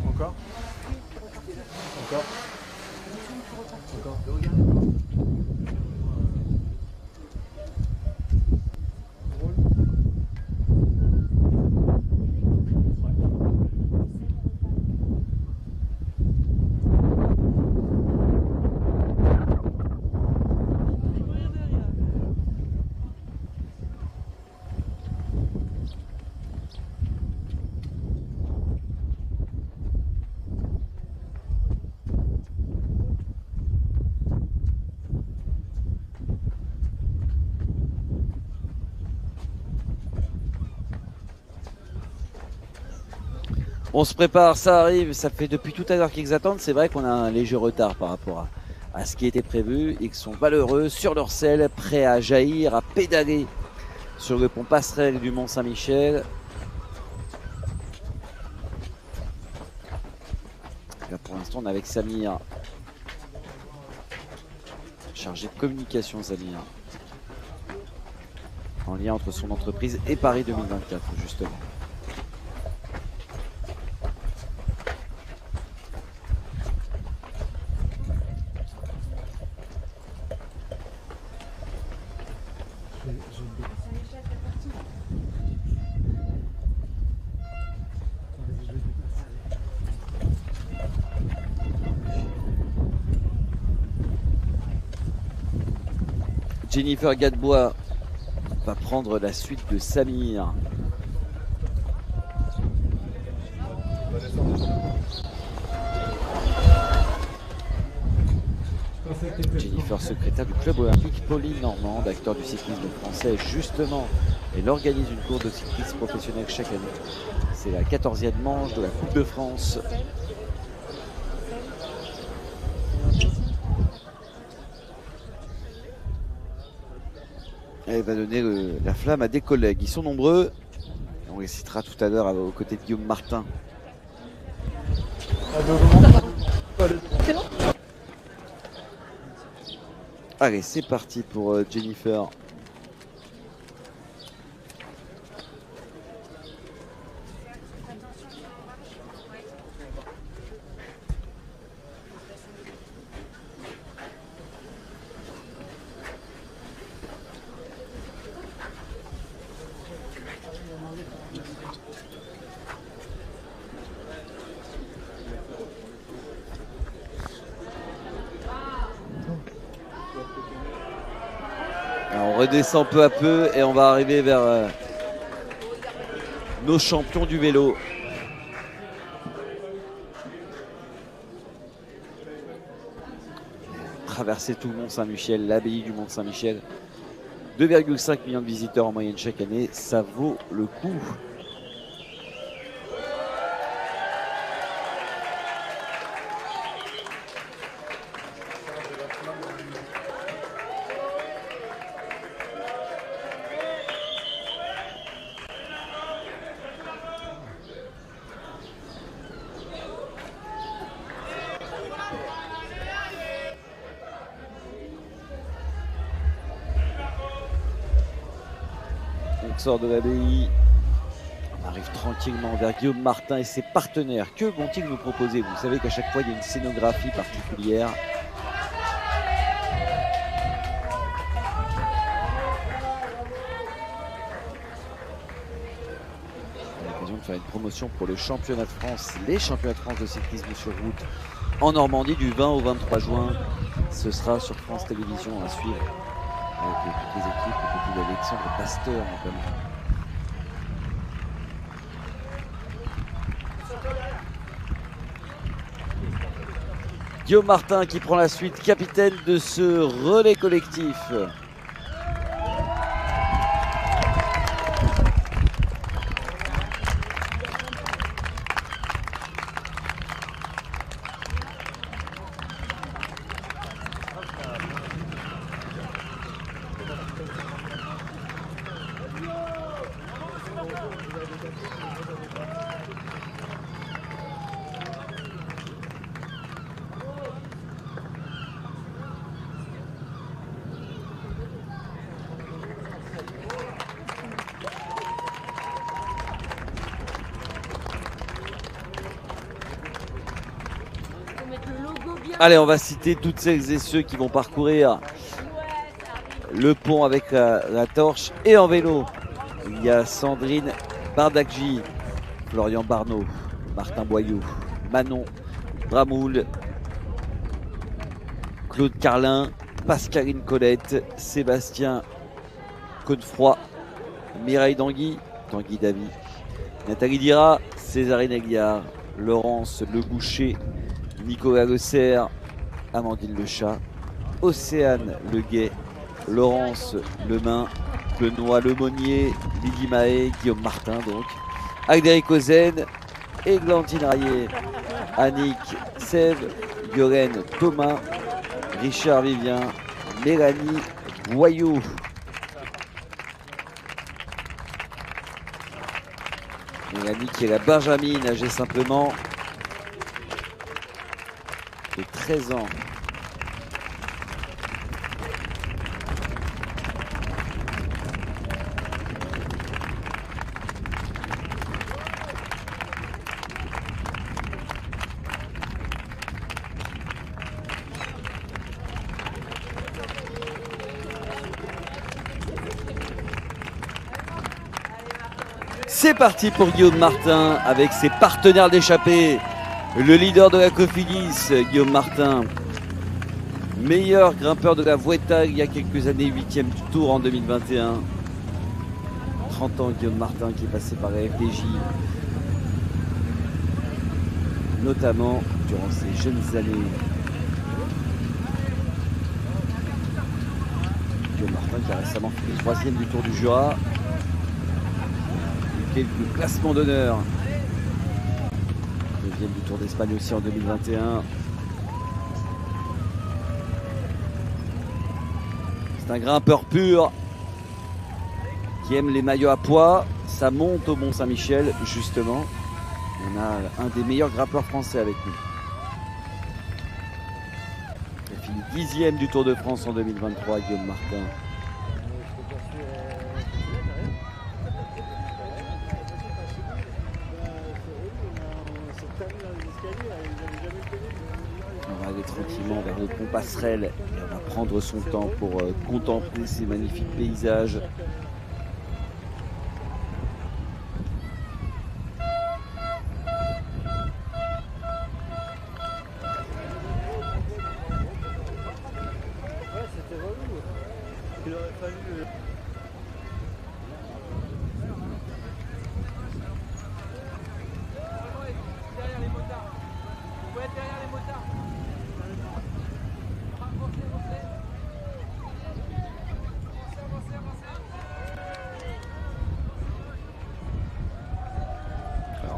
Encore. On se prépare, ça arrive, ça fait depuis tout à l'heure qu'ils attendent. C'est vrai qu'on a un léger retard par rapport à ce qui était prévu. Ils sont valeureux sur leur selle, prêts à jaillir, à pédaler sur le pont passerelle du Mont-Saint-Michel. Là pour l'instant on est avec Samir, chargé de communication Samir, en lien entre son entreprise et Paris 2024 justement. Jennifer Gadebois va prendre la suite de Samir. Jennifer, secrétaire du club olympique Pauline Normande, acteur du cyclisme français justement. Elle organise une course de cyclisme professionnel chaque année. C'est la 14e manche de la Coupe de France. Elle va donner la flamme à des collègues. Ils sont nombreux. On les citera tout à l'heure aux côtés de Guillaume Martin. Allez, c'est parti pour Jennifer. On redescend peu à peu et on va arriver vers nos champions du vélo. Traverser tout le Mont-Saint-Michel, l'abbaye du Mont-Saint-Michel. 2,5 millions de visiteurs en moyenne chaque année, ça vaut le coup. On sort de l'abbaye, on arrive tranquillement vers Guillaume Martin et ses partenaires. Que vont-ils nous proposer? Vous savez qu'à chaque fois il y a une scénographie particulière. On a l'occasion de faire une promotion pour le championnat de France, les championnats de France de cyclisme sur route en Normandie du 20 au 23 juin. Ce sera sur France Télévisions à suivre. Avec toutes les équipes, au côté d'Alexandre Pasteur notamment. Guillaume Martin qui prend la suite, capitaine de ce relais collectif. Allez, on va citer toutes celles et ceux qui vont parcourir le pont avec la torche et en vélo. Il y a Sandrine Bardakji, Florian Barneau, Martin Boyou, Manon Bramoul, Claude Carlin, Pascaline Colette, Sébastien Codefroy, Mireille Dangui, Tanguy Davy, Nathalie Dira, Césarine Aguiar, Laurence Le Boucher, Nicolas Le Serre, Amandine Le Chat, Océane Le Guet, Laurence Lemain, Benoît Lemonnier, Lydie Mahé, Guillaume Martin donc, Agdéric Ozen, Églantine Raillet, Annick Sève, Yolène Thomas, Richard Vivien, Mélanie Boyou. Mélanie qui est la Benjamine, âgée simplement de 13 ans. C'est parti pour Guillaume Martin avec ses partenaires d'échappée. Le leader de la Cofidis, Guillaume Martin. Meilleur grimpeur de la Vuelta il y a quelques années, 8e du Tour en 2021. 30 ans Guillaume Martin qui est passé par la FDJ. Notamment durant ses jeunes années. Guillaume Martin qui a récemment fait le 3e du Tour du Jura. Quelques classements d'honneur. 9e du Tour d'Espagne aussi en 2021. C'est un grimpeur pur qui aime les maillots à poids. Ça monte au Mont-Saint-Michel justement. On a un des meilleurs grimpeurs français avec nous. Il a fini 10e du Tour de France en 2023, Guillaume Martin. On va aller tranquillement vers le pont Passerelle et on va prendre son temps pour contempler ces magnifiques paysages.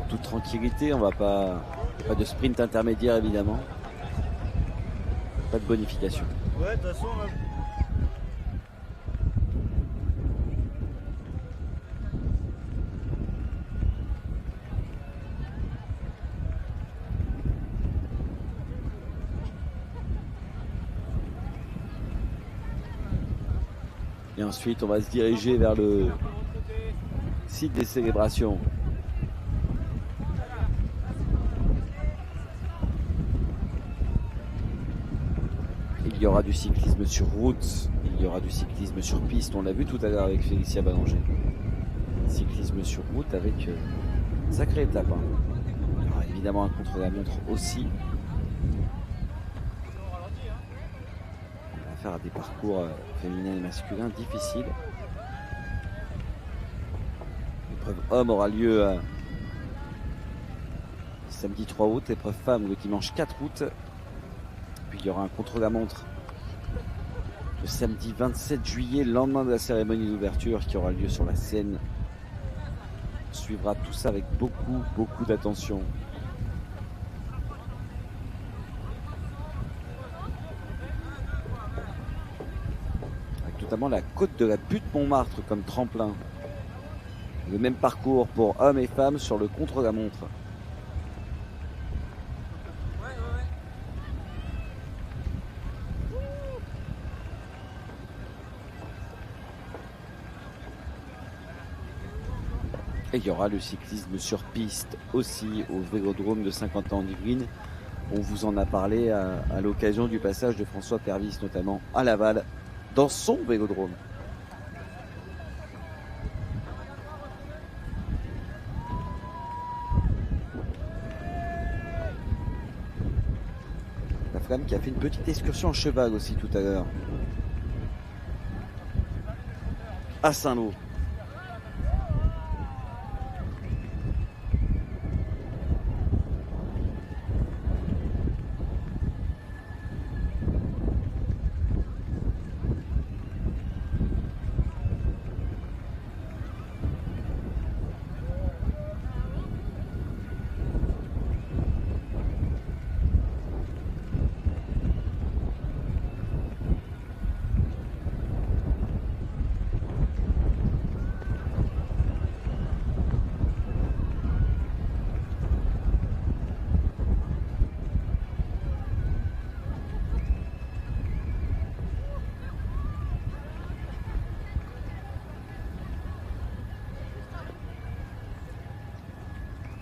Toute tranquillité, on va pas de sprint intermédiaire évidemment, pas de bonification. Ouais, de toute façon, Et ensuite on va se diriger vers le site des célébrations. Il y aura du cyclisme sur route, il y aura du cyclisme sur piste, on l'a vu tout à l'heure avec Félicia Ballanger. Cyclisme sur route avec une sacrée étape. Il y aura évidemment un contre-la-montre aussi. On va faire des parcours féminins et masculins difficiles. L'épreuve homme aura lieu samedi 3 août, l'épreuve femme le dimanche 4 août. Puis il y aura un contre-la-montre le samedi 27 juillet, le lendemain de la cérémonie d'ouverture qui aura lieu sur la Seine. On suivra tout ça avec beaucoup d'attention. Avec notamment la côte de la Butte Montmartre comme tremplin. Le même parcours pour hommes et femmes sur le contre-la-montre. Et il y aura le cyclisme sur piste aussi au Vélodrome de Saint-Quentin-en-Yvelines. On vous en a parlé à l'occasion du passage de François Pervis, notamment à Laval, dans son Vélodrome. La Flamme qui a fait une petite excursion en cheval aussi tout à l'heure. À Saint-Lô.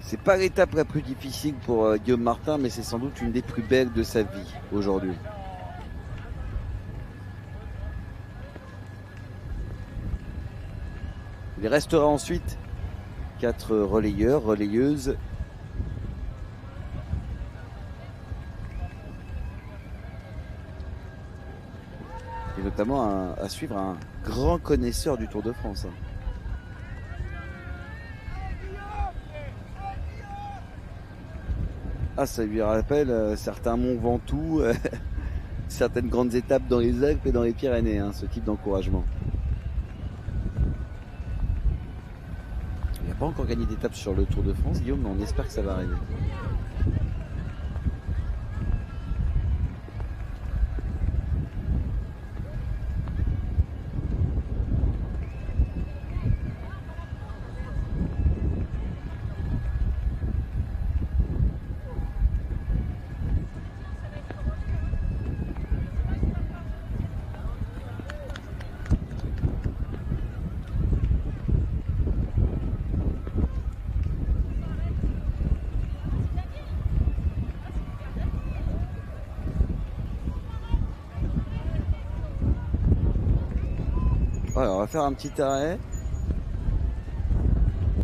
C'est pas l'étape la plus difficile pour Guillaume Martin, mais c'est sans doute une des plus belles de sa vie aujourd'hui. Il restera ensuite 4 relayeurs, relayeuses. Et notamment à suivre un grand connaisseur du Tour de France. Ah, ça lui rappelle certains monts Ventoux, certaines grandes étapes dans les Alpes et dans les Pyrénées, ce type d'encouragement. Il n'a pas encore gagné d'étape sur le Tour de France, Guillaume, mais on espère que ça va arriver. Voilà, on va faire un petit arrêt.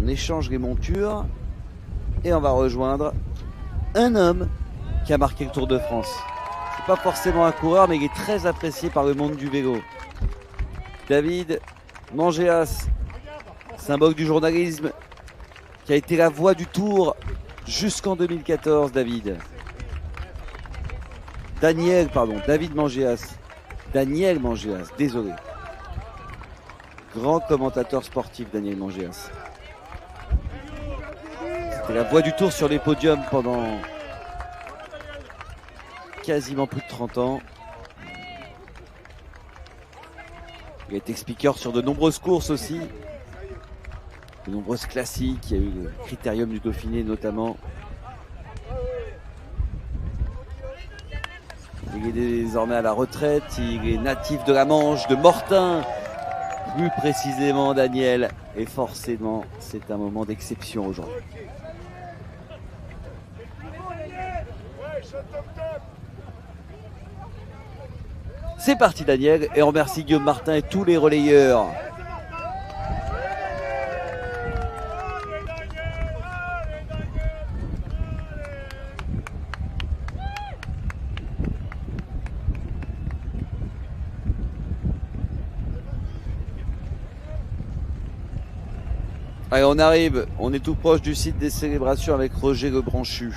On échange les montures et on va rejoindre un homme qui a marqué le Tour de France. C'est pas forcément un coureur, mais il est très apprécié par le monde du vélo. David Mangéas, symbole du journalisme, qui a été la voix du Tour jusqu'en 2014, David. David Mangéas. Daniel Mangéas, désolé. Grand commentateur sportif, Daniel Mangéas. C'était la voix du Tour sur les podiums pendant quasiment plus de 30 ans. Il a été speaker sur de nombreuses courses aussi. De nombreuses classiques. Il y a eu le Critérium du Dauphiné notamment. Il est désormais à la retraite. Il est natif de la Manche, de Mortain. Plus précisément, Daniel. Et forcément, c'est un moment d'exception aujourd'hui. C'est parti, Daniel, et on remercie Guillaume Martin et tous les relayeurs. Allez, on arrive, on est tout proche du site des célébrations avec Roger Lebranchu.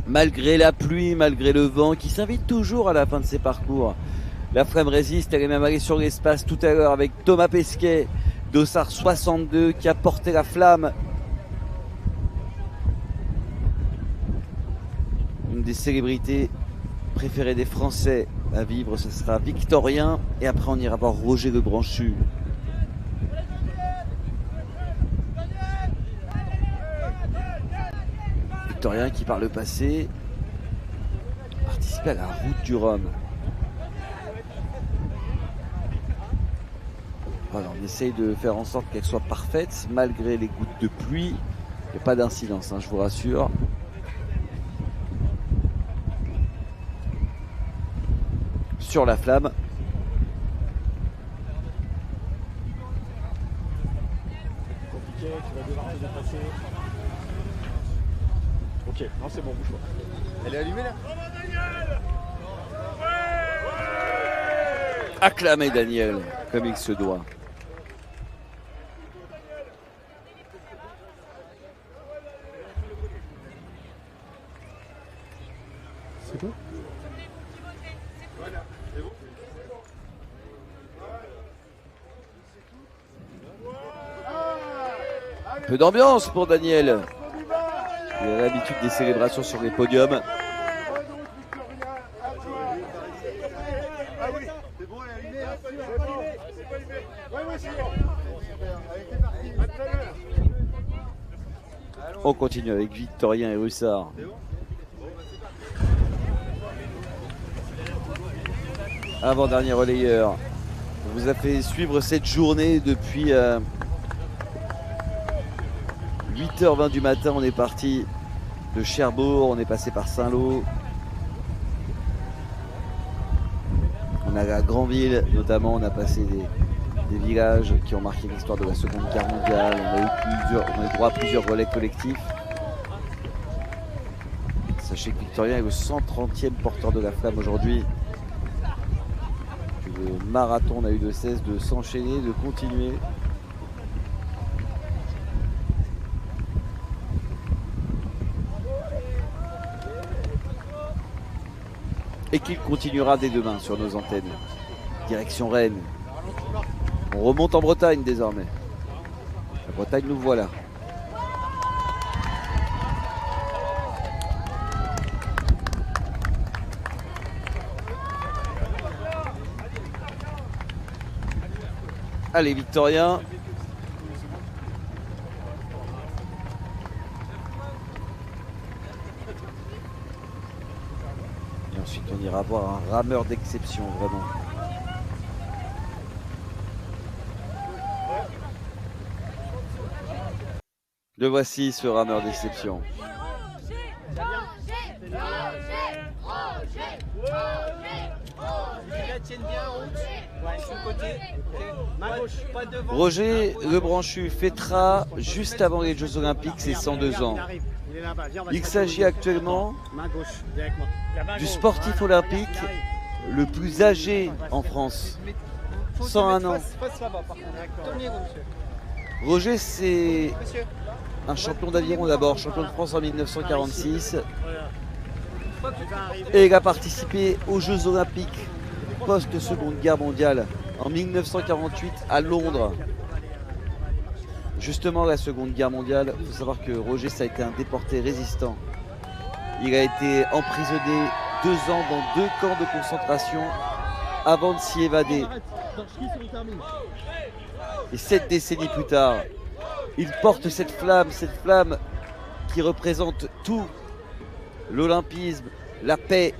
Malgré la pluie, malgré le vent, qui s'invite toujours à la fin de ses parcours. La Flamme résiste, elle est même allée sur l'espace tout à l'heure avec Thomas Pesquet, dossard 62, qui a porté la Flamme. Une des célébrités préférées des Français à vivre, ce sera Victorien. Et après, on ira voir Roger Le Branchu. Victorien qui, par le passé, participait à la route du Rhum. Voilà, on essaye de faire en sorte qu'elle soit parfaite, malgré les gouttes de pluie. Il n'y a pas d'incidence, je vous rassure. Sur la Flamme. Compliqué, tu vas devoir te dépasser. Ok, non c'est bon, bouge pas. Elle est allumée là? Acclamez Daniel, comme il se doit. C'est quoi? Peu d'ambiance pour Daniel. Il a l'habitude des célébrations sur les podiums. On continue avec Victorien et Russard. Avant-dernier relayeur. On vous a fait suivre cette journée depuis 8h20 du matin. On est parti de Cherbourg, on est passé par Saint-Lô. On a la Granville notamment, on a passé des villages qui ont marqué l'histoire de la Seconde Guerre mondiale. On a eu droit à plusieurs relais collectifs. Sachez que Victorien est le 130e porteur de la Flamme aujourd'hui. Le marathon n'a eu de cesse de s'enchaîner, de continuer. Et qu'il continuera dès demain sur nos antennes. Direction Rennes. On remonte en Bretagne désormais. La Bretagne, nous voilà. Allez, Victorien. Et ensuite, on ira voir un rameur d'exception, vraiment. Le voici, ce rameur d'exception. Roger Le Branchu fêtera juste avant les Jeux Olympiques ses 102 ans. Il s'agit actuellement du sportif olympique le plus âgé en France. 101 ans. Roger, c'est un champion d'aviron d'abord, champion de France en 1946. Et il a participé aux Jeux Olympiques post-Seconde Guerre mondiale en 1948 à Londres. Justement, la Seconde Guerre mondiale, il faut savoir que Roger, ça a été un déporté résistant. Il a été emprisonné 2 ans dans 2 camps de concentration avant de s'y évader. Et 7 décennies plus tard, il porte cette flamme qui représente tout: l'olympisme, la paix,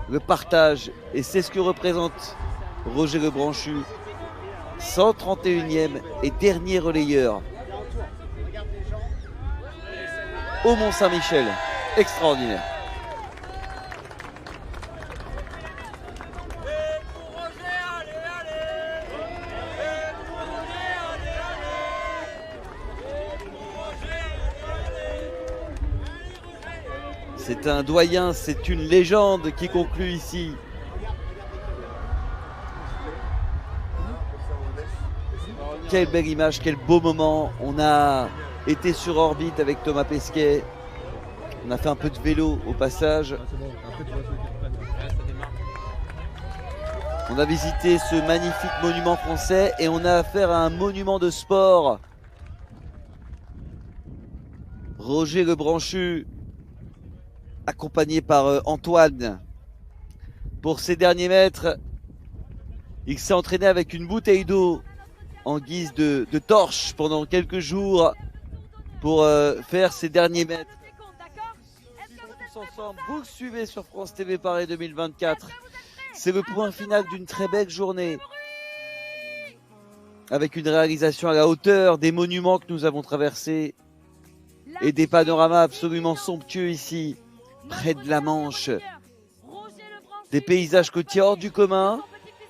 le partage. Et c'est ce que représente Roger Le Branchu, 131e et dernier relayeur au Mont-Saint-Michel. Extraordinaire. C'est un doyen, c'est une légende qui conclut ici. Quelle belle image, quel beau moment. On a été sur orbite avec Thomas Pesquet. On a fait un peu de vélo au passage. On a visité ce magnifique monument français et on a affaire à un monument de sport. Roger Le Branchu, accompagné par Antoine. Pour ses derniers mètres, il s'est entraîné avec une bouteille d'eau en guise de torche pendant quelques jours pour faire ses derniers mètres. Tous ensemble, vous le suivez sur France TV Paris 2024. C'est le point final d'une très belle journée, avec une réalisation à la hauteur des monuments que nous avons traversés et des panoramas absolument somptueux ici, près de la Manche. Des paysages côtiers hors du commun,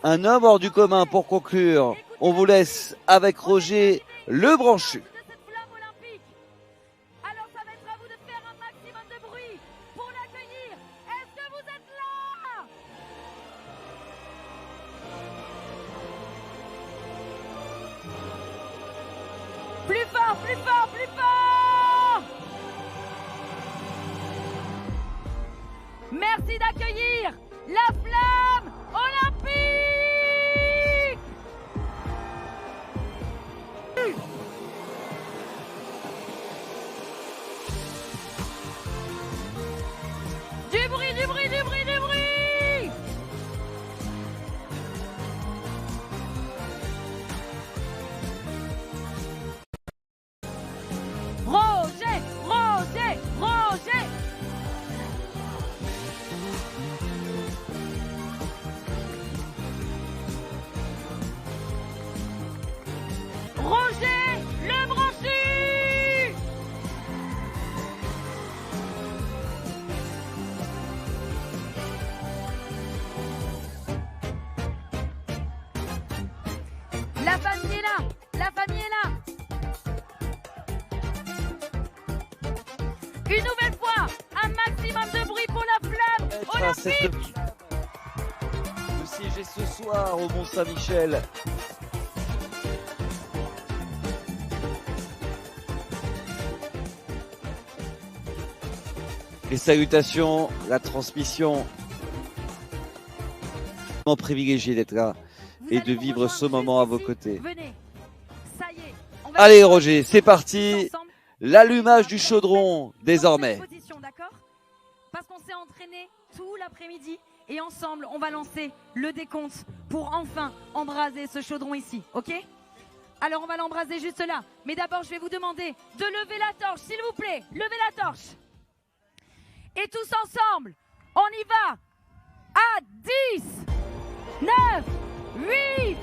un homme hors du commun pour conclure. On vous laisse avec Roger Le Branchu. Plus fort, plus fort, plus fort! Merci d'accueillir la flamme olympique! Du bruit, du bruit, du bruit, du bruit! Roger, Roger, Roger. Roger Le Branchu. La famille est là, la famille est là. Une nouvelle fois, un maximum de bruit pour la flamme olympique. Vous siégez ce soir au Mont-Saint-Michel. Les salutations, la transmission. Vraiment privilégié d'être là et de vivre ce moment à vos côtés. Venez. Ça y est, allez Roger, c'est parti. L'allumage du chaudron désormais. D'accord ? Parce qu'on s'est entraîné tout l'après-midi et ensemble on va lancer le décompte pour enfin embraser ce chaudron ici, ok ? Alors on va l'embraser juste là. Mais d'abord je vais vous demander de lever la torche, s'il vous plaît. Levez la torche. Et tous ensemble, on y va. À 10, 9, 8.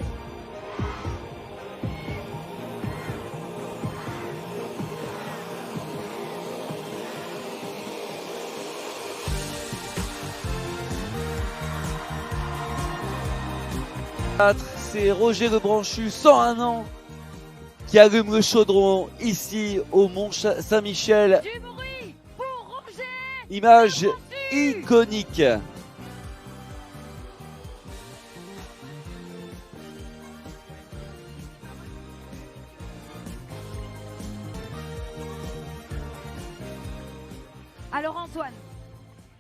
C'est Roger Le Branchu, 101 ans, qui allume le chaudron ici au Mont Saint-Michel. Du bruit pour Roger. Image iconique. Alors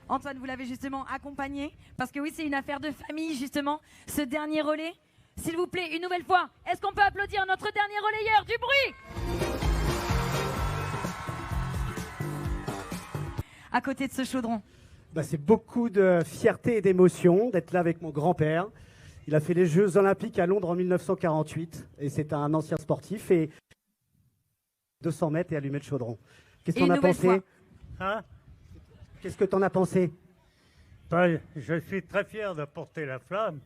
Antoine, vous l'avez justement accompagné, parce que oui, c'est une affaire de famille, justement, ce dernier relais. S'il vous plaît, une nouvelle fois, est-ce qu'on peut applaudir notre dernier relayeur? Du bruit! À côté de ce chaudron. C'est beaucoup de fierté et d'émotion d'être là avec mon grand-père. Il a fait les Jeux Olympiques à Londres en 1948, et c'est un ancien sportif, et 200 mètres et allumer le chaudron. Qu'est-ce que t'en as pensé? Qu'est-ce que t'en as pensé? Je suis très fier de porter la flamme.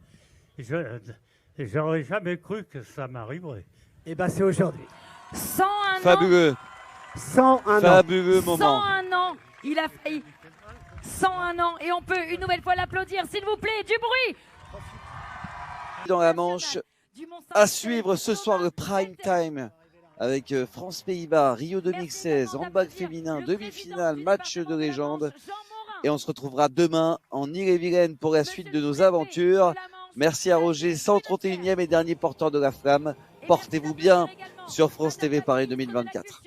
J'aurais jamais cru que ça m'arriverait. Et c'est aujourd'hui. 101 Fabuleux. 101 Fabuleux moment. 101 ans. Il a failli. 101 ans. Et on peut une nouvelle fois l'applaudir, s'il vous plaît. Du bruit. Dans la Manche. À suivre ce soir le prime time. Avec France-Pays-Bas, Rio 2016, handball féminin, demi-finale, match de légende. Et on se retrouvera demain en Ille-et-Vilaine pour la suite de nos aventures. Merci à Roger, 131e et dernier porteur de la flamme. Portez-vous bien sur France TV Paris 2024.